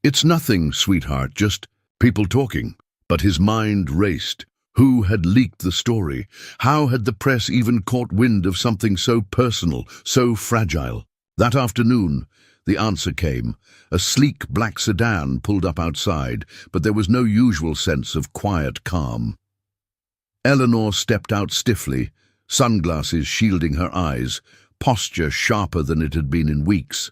[SPEAKER 1] "It's nothing, sweetheart, just people talking." But his mind raced. Who had leaked the story? How had the press even caught wind of something so personal, so fragile? That afternoon, the answer came. A sleek black sedan pulled up outside, but there was no usual sense of quiet calm. Eleanor stepped out stiffly, sunglasses shielding her eyes, posture sharper than it had been in weeks.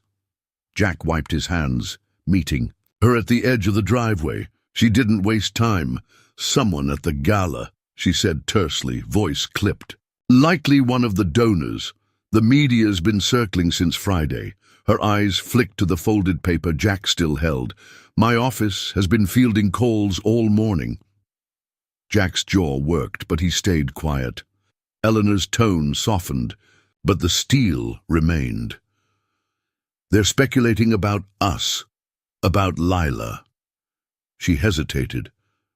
[SPEAKER 1] Jack wiped his hands, meeting her at the edge of the driveway. She didn't waste time. "Someone at the gala," she said tersely, voice clipped. "Likely one of the donors. The media's been circling since Friday." Her eyes flicked to the folded paper Jack still held. "My office has been fielding calls all morning." Jack's jaw worked, but he stayed quiet. Eleanor's tone softened, but the steel remained. "They're speculating about us, about Lila." She hesitated,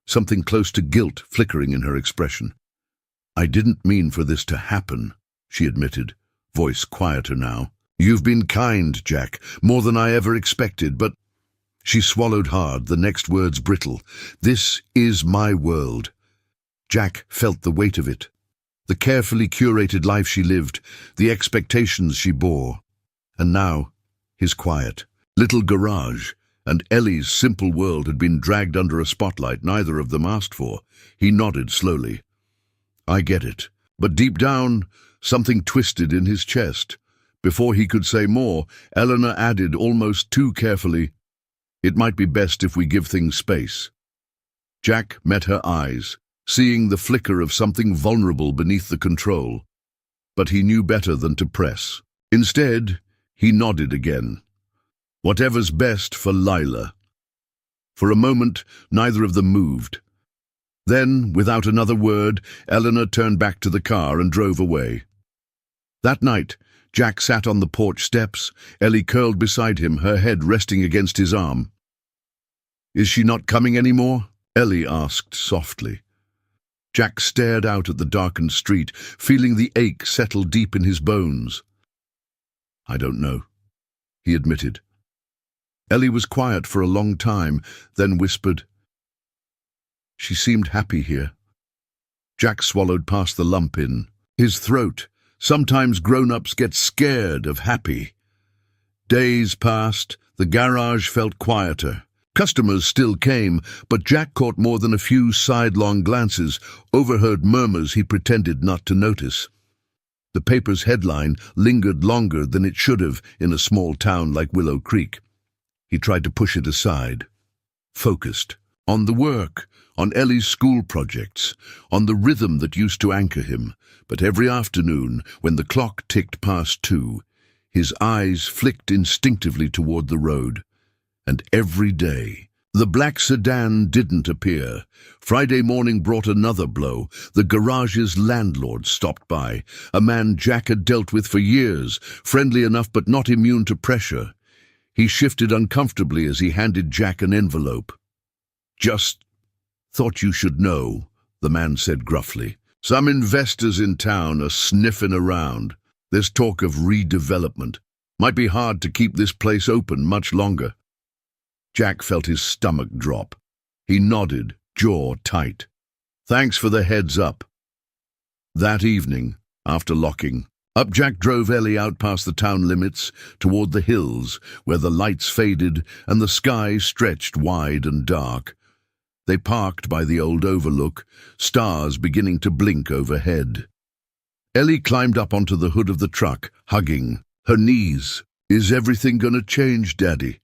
[SPEAKER 1] something close to guilt flickering in her expression. "I didn't mean for this to happen," she admitted, voice quieter now. "You've been kind, Jack, more than I ever expected, but—" She swallowed hard, the next words brittle. "This is my world." Jack felt the weight of it. The carefully curated life she lived, the expectations she bore. And now, his quiet little garage and Ellie's simple world had been dragged under a spotlight neither of them asked for. He nodded slowly. "I get it." But deep down, something twisted in his chest. Before he could say more, Eleanor added almost too carefully, "It might be best if we give things space." Jack met her eyes, seeing the flicker of something vulnerable beneath the control. But he knew better than to press. Instead, he nodded again. "Whatever's best for Lila." For a moment, neither of them moved. Then, without another word, Eleanor turned back to the car and drove away. That night, Jack sat on the porch steps, Ellie curled beside him, her head resting against his arm. "Is she not coming anymore?" Ellie asked softly. Jack stared out at the darkened street, feeling the ache settle deep in his bones. "I don't know," he admitted. Ellie was quiet for a long time, then whispered, "She seemed happy here." Jack swallowed past the lump in his throat. Sometimes grown-ups get scared of happy. Days passed, the garage felt quieter. Customers still came, but Jack caught more than a few sidelong glances, overheard murmurs he pretended not to notice. The paper's headline lingered longer than it should have in a small town like Willow Creek. He tried to push it aside. Focused on the work, on Ellie's school projects, on the rhythm that used to anchor him. But every afternoon, when the clock ticked past 2, his eyes flicked instinctively toward the road. And every day, the black sedan didn't appear. Friday morning brought another blow. The garage's landlord stopped by, a man Jack had dealt with for years, friendly enough but not immune to pressure. He shifted uncomfortably as he handed Jack an envelope. "Just thought you should know," the man said gruffly. "Some investors in town are sniffing around. There's talk of redevelopment. Might be hard to keep this place open much longer." Jack felt his stomach drop. He nodded, jaw tight. "Thanks for the heads up." That evening, after locking up, Jack drove Ellie out past the town limits toward the hills, where the lights faded and the sky stretched wide and dark. They parked by the old overlook, stars beginning to blink overhead. Ellie climbed up onto the hood of the truck, hugging her knees. "Is everything gonna change, Daddy?"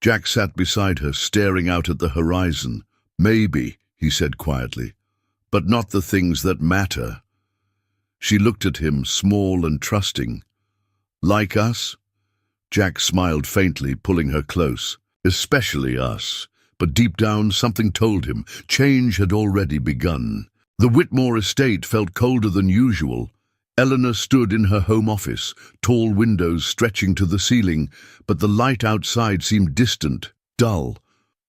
[SPEAKER 1] Jack sat beside her, staring out at the horizon. "Maybe," he said quietly, "but not the things that matter." She looked at him, small and trusting. "Like us?" Jack smiled faintly, pulling her close. "Especially us." But deep down, something told him change had already begun. The Whitmore estate felt colder than usual. Eleanor stood in her home office, tall windows stretching to the ceiling, but the light outside seemed distant, dull.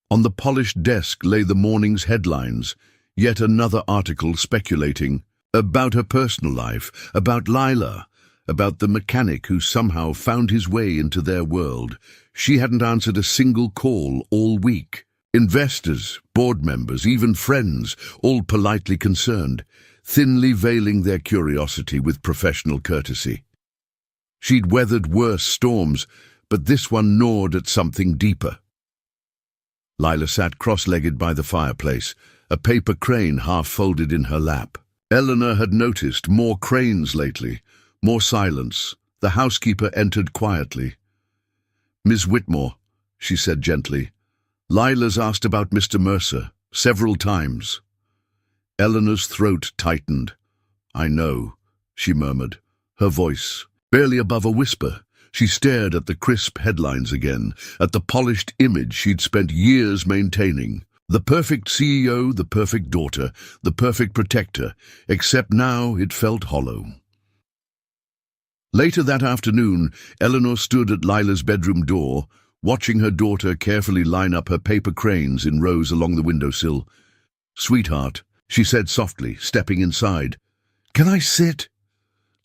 [SPEAKER 1] On the polished desk lay the morning's headlines, yet another article speculating about her personal life, about Lila, about the mechanic who somehow found his way into their world. She hadn't answered a single call all week. Investors, board members, even friends, all politely concerned, thinly veiling their curiosity with professional courtesy. She'd weathered worse storms, but this one gnawed at something deeper. Lila sat cross-legged by the fireplace, a paper crane half-folded in her lap. Eleanor had noticed more cranes lately, more silence. The housekeeper entered quietly. "Miss Whitmore," she said gently, "Lila's asked about Mr. Mercer, several times." Eleanor's throat tightened. "I know," she murmured, her voice barely above a whisper. She stared at the crisp headlines again, at the polished image she'd spent years maintaining. The perfect CEO, the perfect daughter, the perfect protector, except now it felt hollow. Later that afternoon, Eleanor stood at Lila's bedroom door, watching her daughter carefully line up her paper cranes in rows along the windowsill. "Sweetheart," she said softly, stepping inside. "Can I sit?"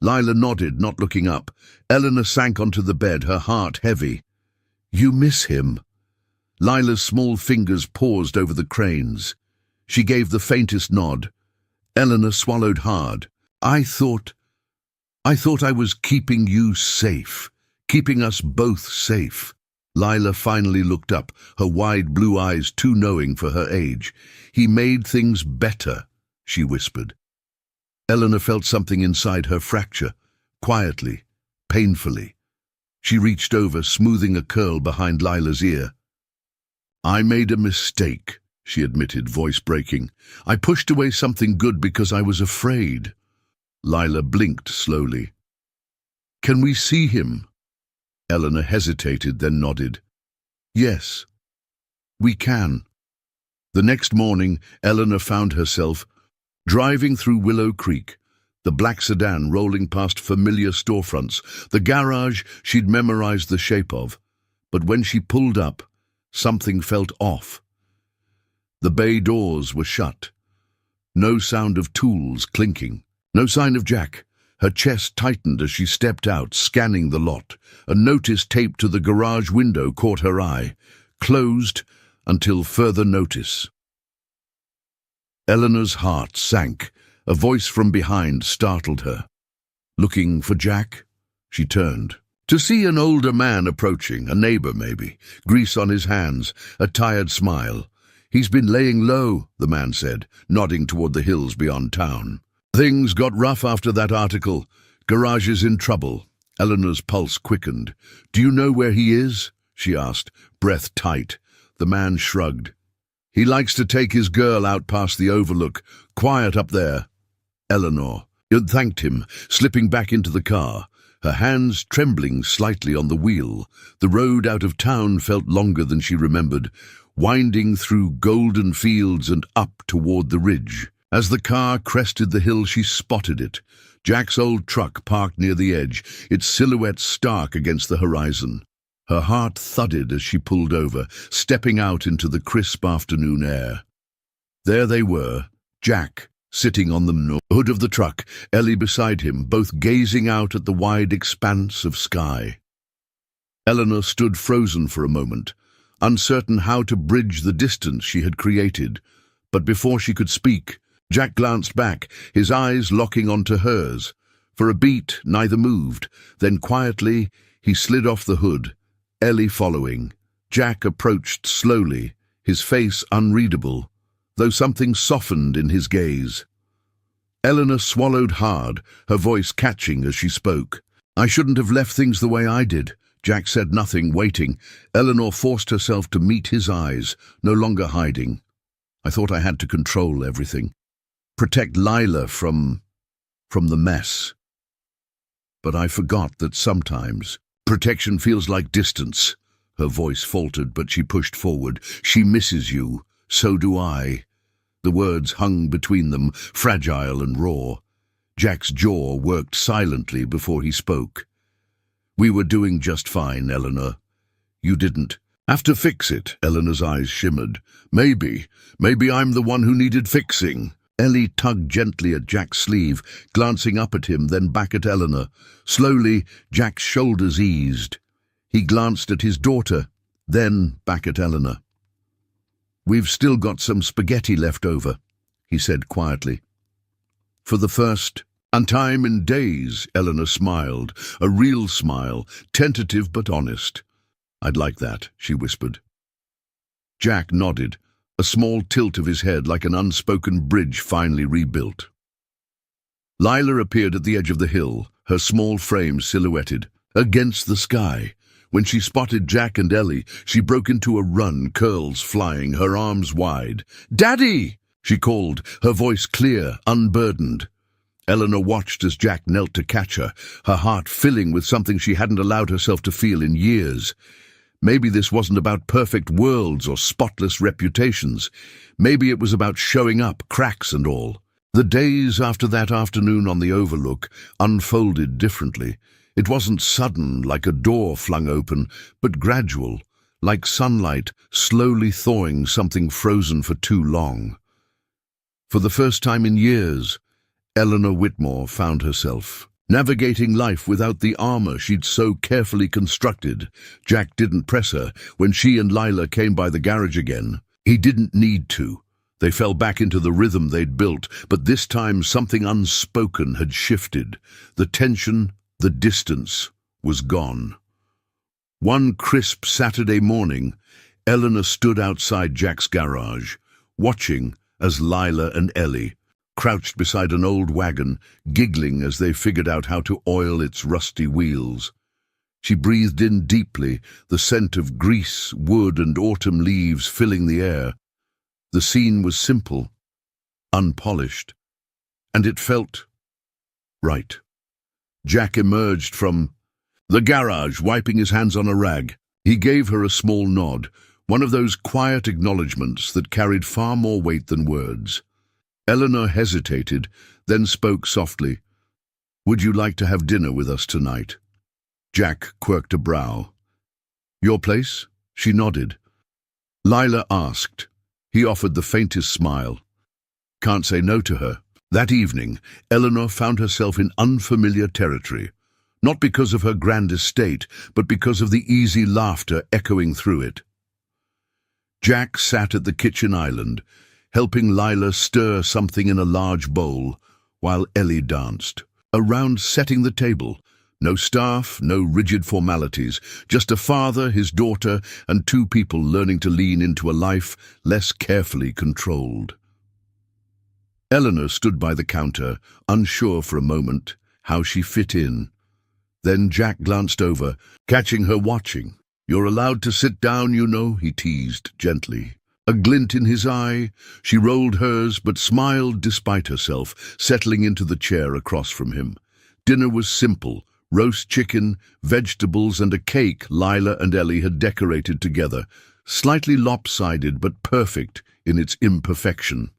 [SPEAKER 1] Lila nodded, not looking up. Eleanor sank onto the bed, her heart heavy. "You miss him?" Lila's small fingers paused over the cranes. She gave the faintest nod. Eleanor swallowed hard. I thought I was keeping you safe, keeping us both safe." Lila finally looked up, her wide blue eyes too knowing for her age. "He made things better," she whispered. Eleanor felt something inside her fracture, quietly, painfully. She reached over, smoothing a curl behind Lila's ear. "I made a mistake," she admitted, voice breaking. "I pushed away something good because I was afraid." Lila blinked slowly. "Can we see him?" Eleanor hesitated, then nodded. "Yes, we can." The next morning, Eleanor found herself driving through Willow Creek, the black sedan rolling past familiar storefronts, the garage she'd memorized the shape of. But when she pulled up, something felt off. The bay doors were shut. No sound of tools clinking. No sign of Jack. Her chest tightened as she stepped out, scanning the lot. A notice taped to the garage window caught her eye. Closed until further notice. Eleanor's heart sank. A voice from behind startled her. Looking for Jack? She turned. To see an older man approaching, a neighbor maybe, grease on his hands, a tired smile. He's been laying low, the man said, nodding toward the hills beyond town. Things got rough after that article. Garage is in trouble. Eleanor's pulse quickened. Do you know where he is? She asked, breath tight. The man shrugged. He likes to take his girl out past the overlook. Quiet up there. Eleanor thanked him, slipping back into the car, her hands trembling slightly on the wheel. The road out of town felt longer than she remembered, winding through golden fields and up toward the ridge. As the car crested the hill, she spotted it. Jack's old truck parked near the edge, its silhouette stark against the horizon. Her heart thudded as she pulled over, stepping out into the crisp afternoon air. There they were, Jack, sitting on the hood of the truck, Ellie beside him, both gazing out at the wide expanse of sky. Eleanor stood frozen for a moment, uncertain how to bridge the distance she had created. But before she could speak, Jack glanced back, his eyes locking onto hers. For a beat, neither moved. Then quietly, he slid off the hood, Ellie following. Jack approached slowly, his face unreadable, though something softened in his gaze. Eleanor swallowed hard, her voice catching as she spoke. I shouldn't have left things the way I did. Jack said nothing, waiting. Eleanor forced herself to meet his eyes, no longer hiding. I thought I had to control everything. Protect Lila from the mess. But I forgot that sometimes protection feels like distance. Her voice faltered, but she pushed forward. She misses you. So do I. The words hung between them, fragile and raw. Jack's jaw worked silently before he spoke. We were doing just fine, Eleanor. You didn't have to fix it. Eleanor's eyes shimmered. Maybe I'm the one who needed fixing. Ellie tugged gently at Jack's sleeve, glancing up at him, then back at Eleanor. Slowly, Jack's shoulders eased. He glanced at his daughter, then back at Eleanor. We've still got some spaghetti left over, he said quietly. For the first time in days, Eleanor smiled, a real smile, tentative but honest. I'd like that, she whispered. Jack nodded, a small tilt of his head like an unspoken bridge finally rebuilt. Lila appeared at the edge of the hill, her small frame silhouetted against the sky. When she spotted Jack and Ellie, she broke into a run, curls flying, her arms wide. Daddy! She called, her voice clear, unburdened. Eleanor watched as Jack knelt to catch her, her heart filling with something she hadn't allowed herself to feel in years. Maybe this wasn't about perfect worlds or spotless reputations. Maybe it was about showing up, cracks and all. The days after that afternoon on the Overlook unfolded differently. It wasn't sudden, like a door flung open, but gradual, like sunlight slowly thawing something frozen for too long. For the first time in years, Eleanor Whitmore found herself navigating life without the armor she'd so carefully constructed. Jack didn't press her when she and Lila came by the garage again. He didn't need to. They fell back into the rhythm they'd built, but this time something unspoken had shifted. The tension, the distance, was gone. One crisp Saturday morning, Eleanor stood outside Jack's garage, watching as Lila and Ellie crouched beside an old wagon, giggling as they figured out how to oil its rusty wheels. She breathed in deeply, the scent of grease, wood, and autumn leaves filling the air. The scene was simple, unpolished, and it felt right. Jack emerged from the garage, wiping his hands on a rag. He gave her a small nod. One of those quiet acknowledgements that carried far more weight than words. Eleanor hesitated, then spoke softly. "Would you like to have dinner with us tonight?" Jack quirked a brow. "Your place?" She nodded. Lila asked. He offered the faintest smile. Can't say no to her. That evening, Eleanor found herself in unfamiliar territory, not because of her grand estate, but because of the easy laughter echoing through it. Jack sat at the kitchen island, helping Lila stir something in a large bowl, while Ellie danced. Around setting the table, no staff, no rigid formalities, just a father, his daughter, and two people learning to lean into a life less carefully controlled. Eleanor stood by the counter, unsure for a moment how she fit in. Then Jack glanced over, catching her watching. "You're allowed to sit down, you know," he teased gently. A glint in his eye, she rolled hers but smiled despite herself, settling into the chair across from him. Dinner was simple, roast chicken, vegetables, and a cake Lila and Ellie had decorated together, slightly lopsided but perfect in its imperfection.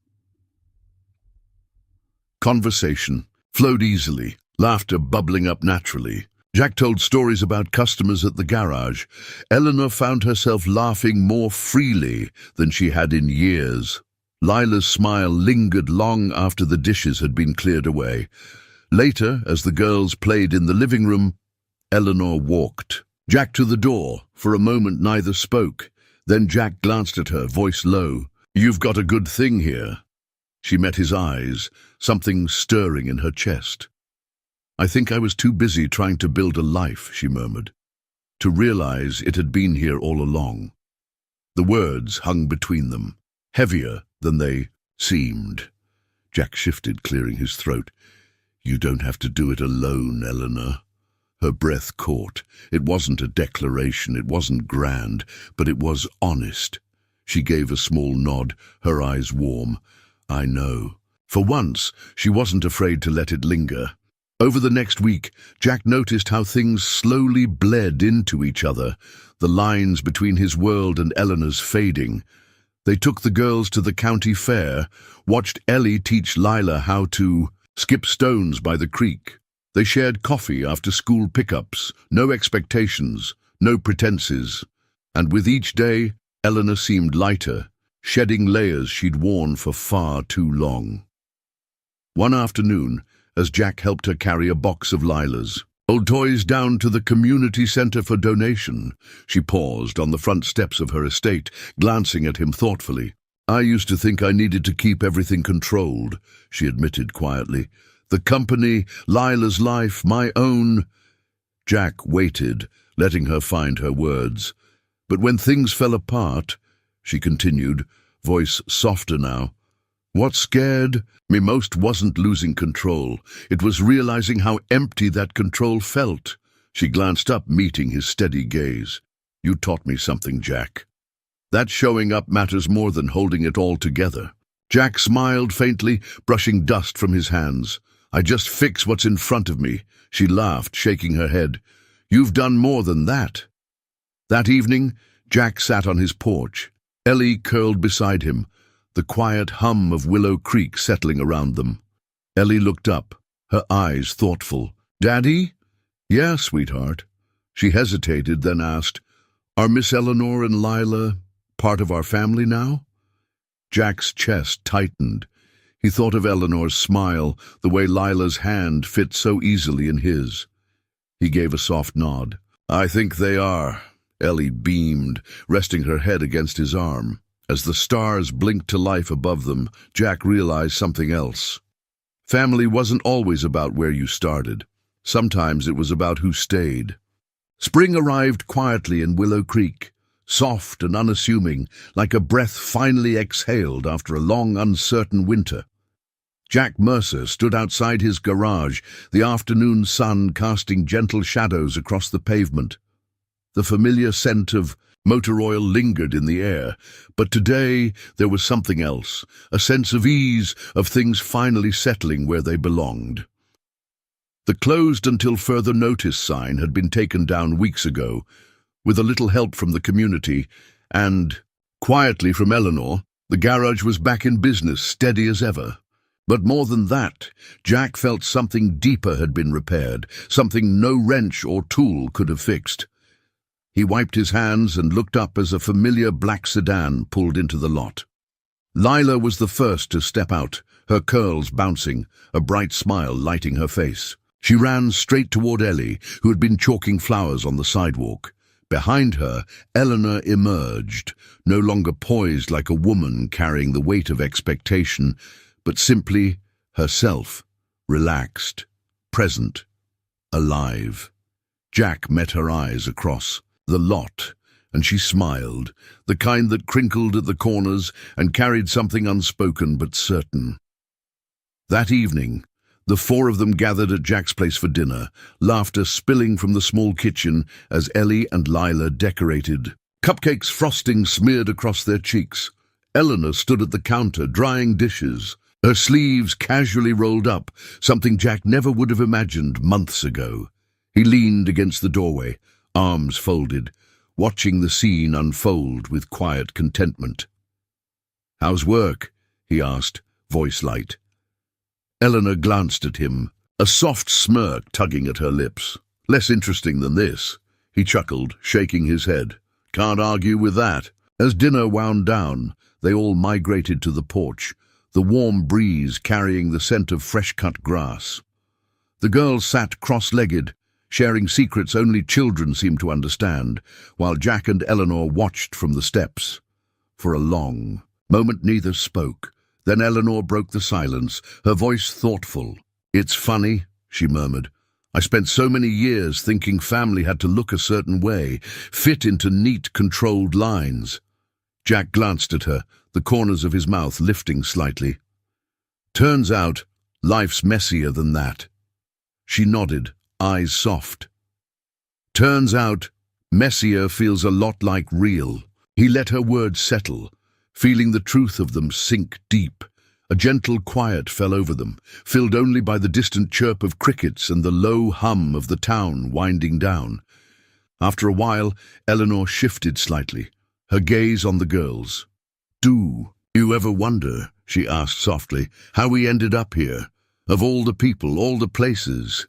[SPEAKER 1] Conversation flowed easily, laughter bubbling up naturally. Jack told stories about customers at the garage. Eleanor found herself laughing more freely than she had in years. Lila's smile lingered long after the dishes had been cleared away. Later, as the girls played in the living room, Eleanor walked Jack to the door. For a moment neither spoke. Then Jack glanced at her, voice low. "You've got a good thing here." She met his eyes, something stirring in her chest. "I think I was too busy trying to build a life," she murmured, to realize it had been here all along. The words hung between them, heavier than they seemed. Jack shifted, clearing his throat. "You don't have to do it alone, Eleanor." Her breath caught. It wasn't a declaration, it wasn't grand, but it was honest. She gave a small nod, her eyes warm. "I know." For once, she wasn't afraid to let it linger. Over the next week, Jack noticed how things slowly bled into each other, the lines between his world and Eleanor's fading. They took the girls to the county fair, watched Ellie teach Lila how to skip stones by the creek. They shared coffee after school pickups, no expectations, no pretenses. And with each day, Eleanor seemed lighter, shedding layers she'd worn for far too long. One afternoon, as Jack helped her carry a box of Lila's old toys down to the community center for donation, she paused on the front steps of her estate, glancing at him thoughtfully. "I used to think I needed to keep everything controlled," she admitted quietly. "The company, Lila's life, my own." Jack waited, letting her find her words. "But when things fell apart," she continued, voice softer now, "what scared me most wasn't losing control. It was realizing how empty that control felt." She glanced up, meeting his steady gaze. "You taught me something, Jack. That showing up matters more than holding it all together." Jack smiled faintly, brushing dust from his hands. "I just fix what's in front of me." She laughed, shaking her head. "You've done more than that." That evening, Jack sat on his porch. Ellie curled beside him, the quiet hum of Willow Creek settling around them. Ellie looked up, her eyes thoughtful. "Daddy?" "Yeah, sweetheart." She hesitated, then asked, "Are Miss Eleanor and Lila part of our family now?" Jack's chest tightened. He thought of Eleanor's smile, the way Lila's hand fit so easily in his. He gave a soft nod. "I think they are." Ellie beamed, resting her head against his arm. As the stars blinked to life above them, Jack realized something else. Family wasn't always about where you started. Sometimes it was about who stayed. Spring arrived quietly in Willow Creek, soft and unassuming, like a breath finally exhaled after a long, uncertain winter. Jack Mercer stood outside his garage, the afternoon sun casting gentle shadows across the pavement. The familiar scent of motor oil lingered in the air, but today there was something else, a sense of ease, of things finally settling where they belonged. The closed until further notice sign had been taken down weeks ago. With a little help from the community, And, quietly from Eleanor, the garage was back in business, steady as ever. But more than that, Jack felt something deeper had been repaired, something no wrench or tool could have fixed. He wiped his hands and looked up as a familiar black sedan pulled into the lot. Lila was the first to step out, her curls bouncing, a bright smile lighting her face. She ran straight toward Ellie, who had been chalking flowers on the sidewalk. Behind her, Eleanor emerged, no longer poised like a woman carrying the weight of expectation, but simply herself, relaxed, present, alive. Jack met her eyes across the lot, and she smiled, the kind that crinkled at the corners and carried something unspoken but certain. That evening, the four of them gathered at Jack's place for dinner, laughter spilling from the small kitchen as Ellie and Lila decorated. Cupcakes frosting smeared across their cheeks. Eleanor stood at the counter, drying dishes, her sleeves casually rolled up, something Jack never would have imagined months ago. He leaned against the doorway, arms folded, watching the scene unfold with quiet contentment. "How's work?" he asked, voice light. Eleanor glanced at him, a soft smirk tugging at her lips. "Less interesting than this," he chuckled, shaking his head. "Can't argue with that." As dinner wound down, they all migrated to the porch, the warm breeze carrying the scent of fresh-cut grass. The girls sat cross-legged, sharing secrets only children seemed to understand, while Jack and Eleanor watched from the steps. For a long moment neither spoke. Then Eleanor broke the silence, her voice thoughtful. "It's funny," she murmured. "I spent so many years thinking family had to look a certain way, fit into neat, controlled lines." Jack glanced at her, the corners of his mouth lifting slightly. "Turns out, life's messier than that." She nodded, eyes soft. "Turns out, messier feels a lot like real." He let her words settle, feeling the truth of them sink deep. A gentle quiet fell over them, filled only by the distant chirp of crickets and the low hum of the town winding down. After a while, Eleanor shifted slightly, her gaze on the girls. "Do you ever wonder," she asked softly, "how we ended up here? Of all the people, all the places?"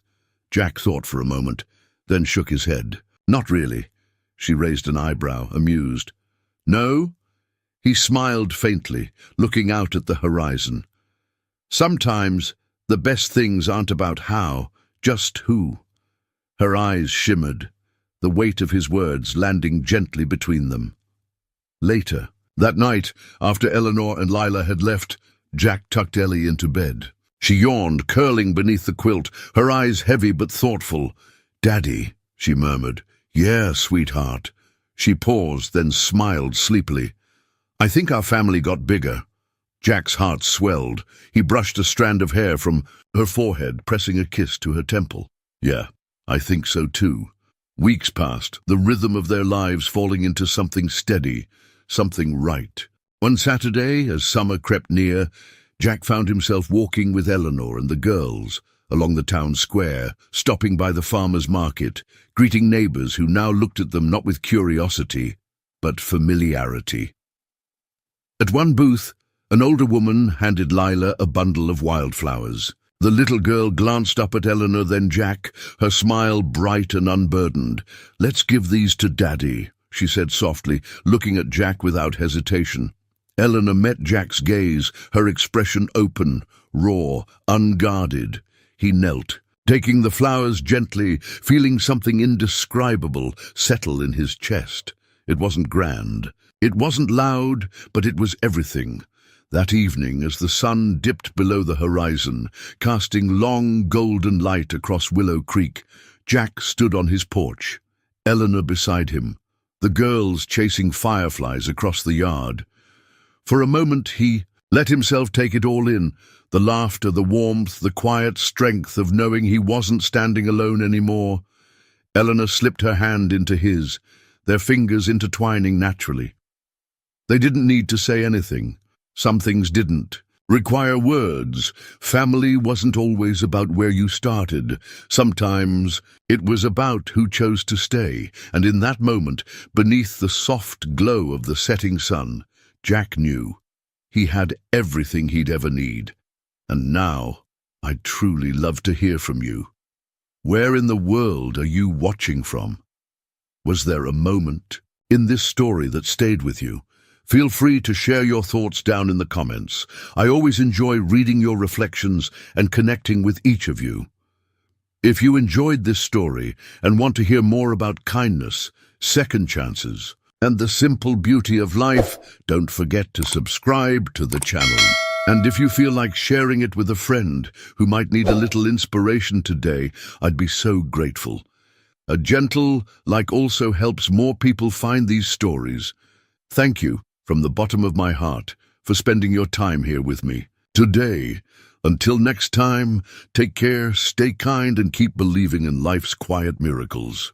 [SPEAKER 1] Jack thought for a moment, then shook his head. "Not really." She raised an eyebrow, amused. "No?" He smiled faintly, looking out at the horizon. "Sometimes the best things aren't about how, just who." Her eyes shimmered, the weight of his words landing gently between them. Later, that night, after Eleanor and Lila had left, Jack tucked Ellie into bed. She yawned, curling beneath the quilt, her eyes heavy but thoughtful. "Daddy," she murmured. "Yeah, sweetheart." She paused, then smiled sleepily. "I think our family got bigger." Jack's heart swelled. He brushed a strand of hair from her forehead, pressing a kiss to her temple. "Yeah, I think so too." Weeks passed, the rhythm of their lives falling into something steady, something right. One Saturday, as summer crept near, Jack found himself walking with Eleanor and the girls along the town square, stopping by the farmer's market, greeting neighbors who now looked at them not with curiosity, but familiarity. At one booth, an older woman handed Lila a bundle of wildflowers. The little girl glanced up at Eleanor, then Jack, her smile bright and unburdened. "Let's give these to Daddy," she said softly, looking at Jack without hesitation. Eleanor met Jack's gaze, her expression open, raw, unguarded. He knelt, taking the flowers gently, feeling something indescribable settle in his chest. It wasn't grand. It wasn't loud, but it was everything. That evening, as the sun dipped below the horizon, casting long golden light across Willow Creek, Jack stood on his porch, Eleanor beside him, the girls chasing fireflies across the yard. For a moment he let himself take it all in, the laughter, the warmth, the quiet strength of knowing he wasn't standing alone anymore. Eleanor slipped her hand into his, their fingers intertwining naturally. They didn't need to say anything. Some things didn't. require words. Family wasn't always about where you started. Sometimes it was about who chose to stay. And in that moment, beneath the soft glow of the setting sun, Jack knew he had everything he'd ever need. And now, I'd truly love to hear from you. Where in the world are you watching from? Was there a moment in this story that stayed with you? Feel free to share your thoughts down in the comments. I always enjoy reading your reflections and connecting with each of you. If you enjoyed this story and want to hear more about kindness, second chances, and the simple beauty of life, don't forget to subscribe to the channel. And if you feel like sharing it with a friend who might need a little inspiration today, I'd be so grateful. A gentle like also helps more people find these stories. Thank you from the bottom of my heart for spending your time here with me today. Until next time, take care, stay kind, and keep believing in life's quiet miracles.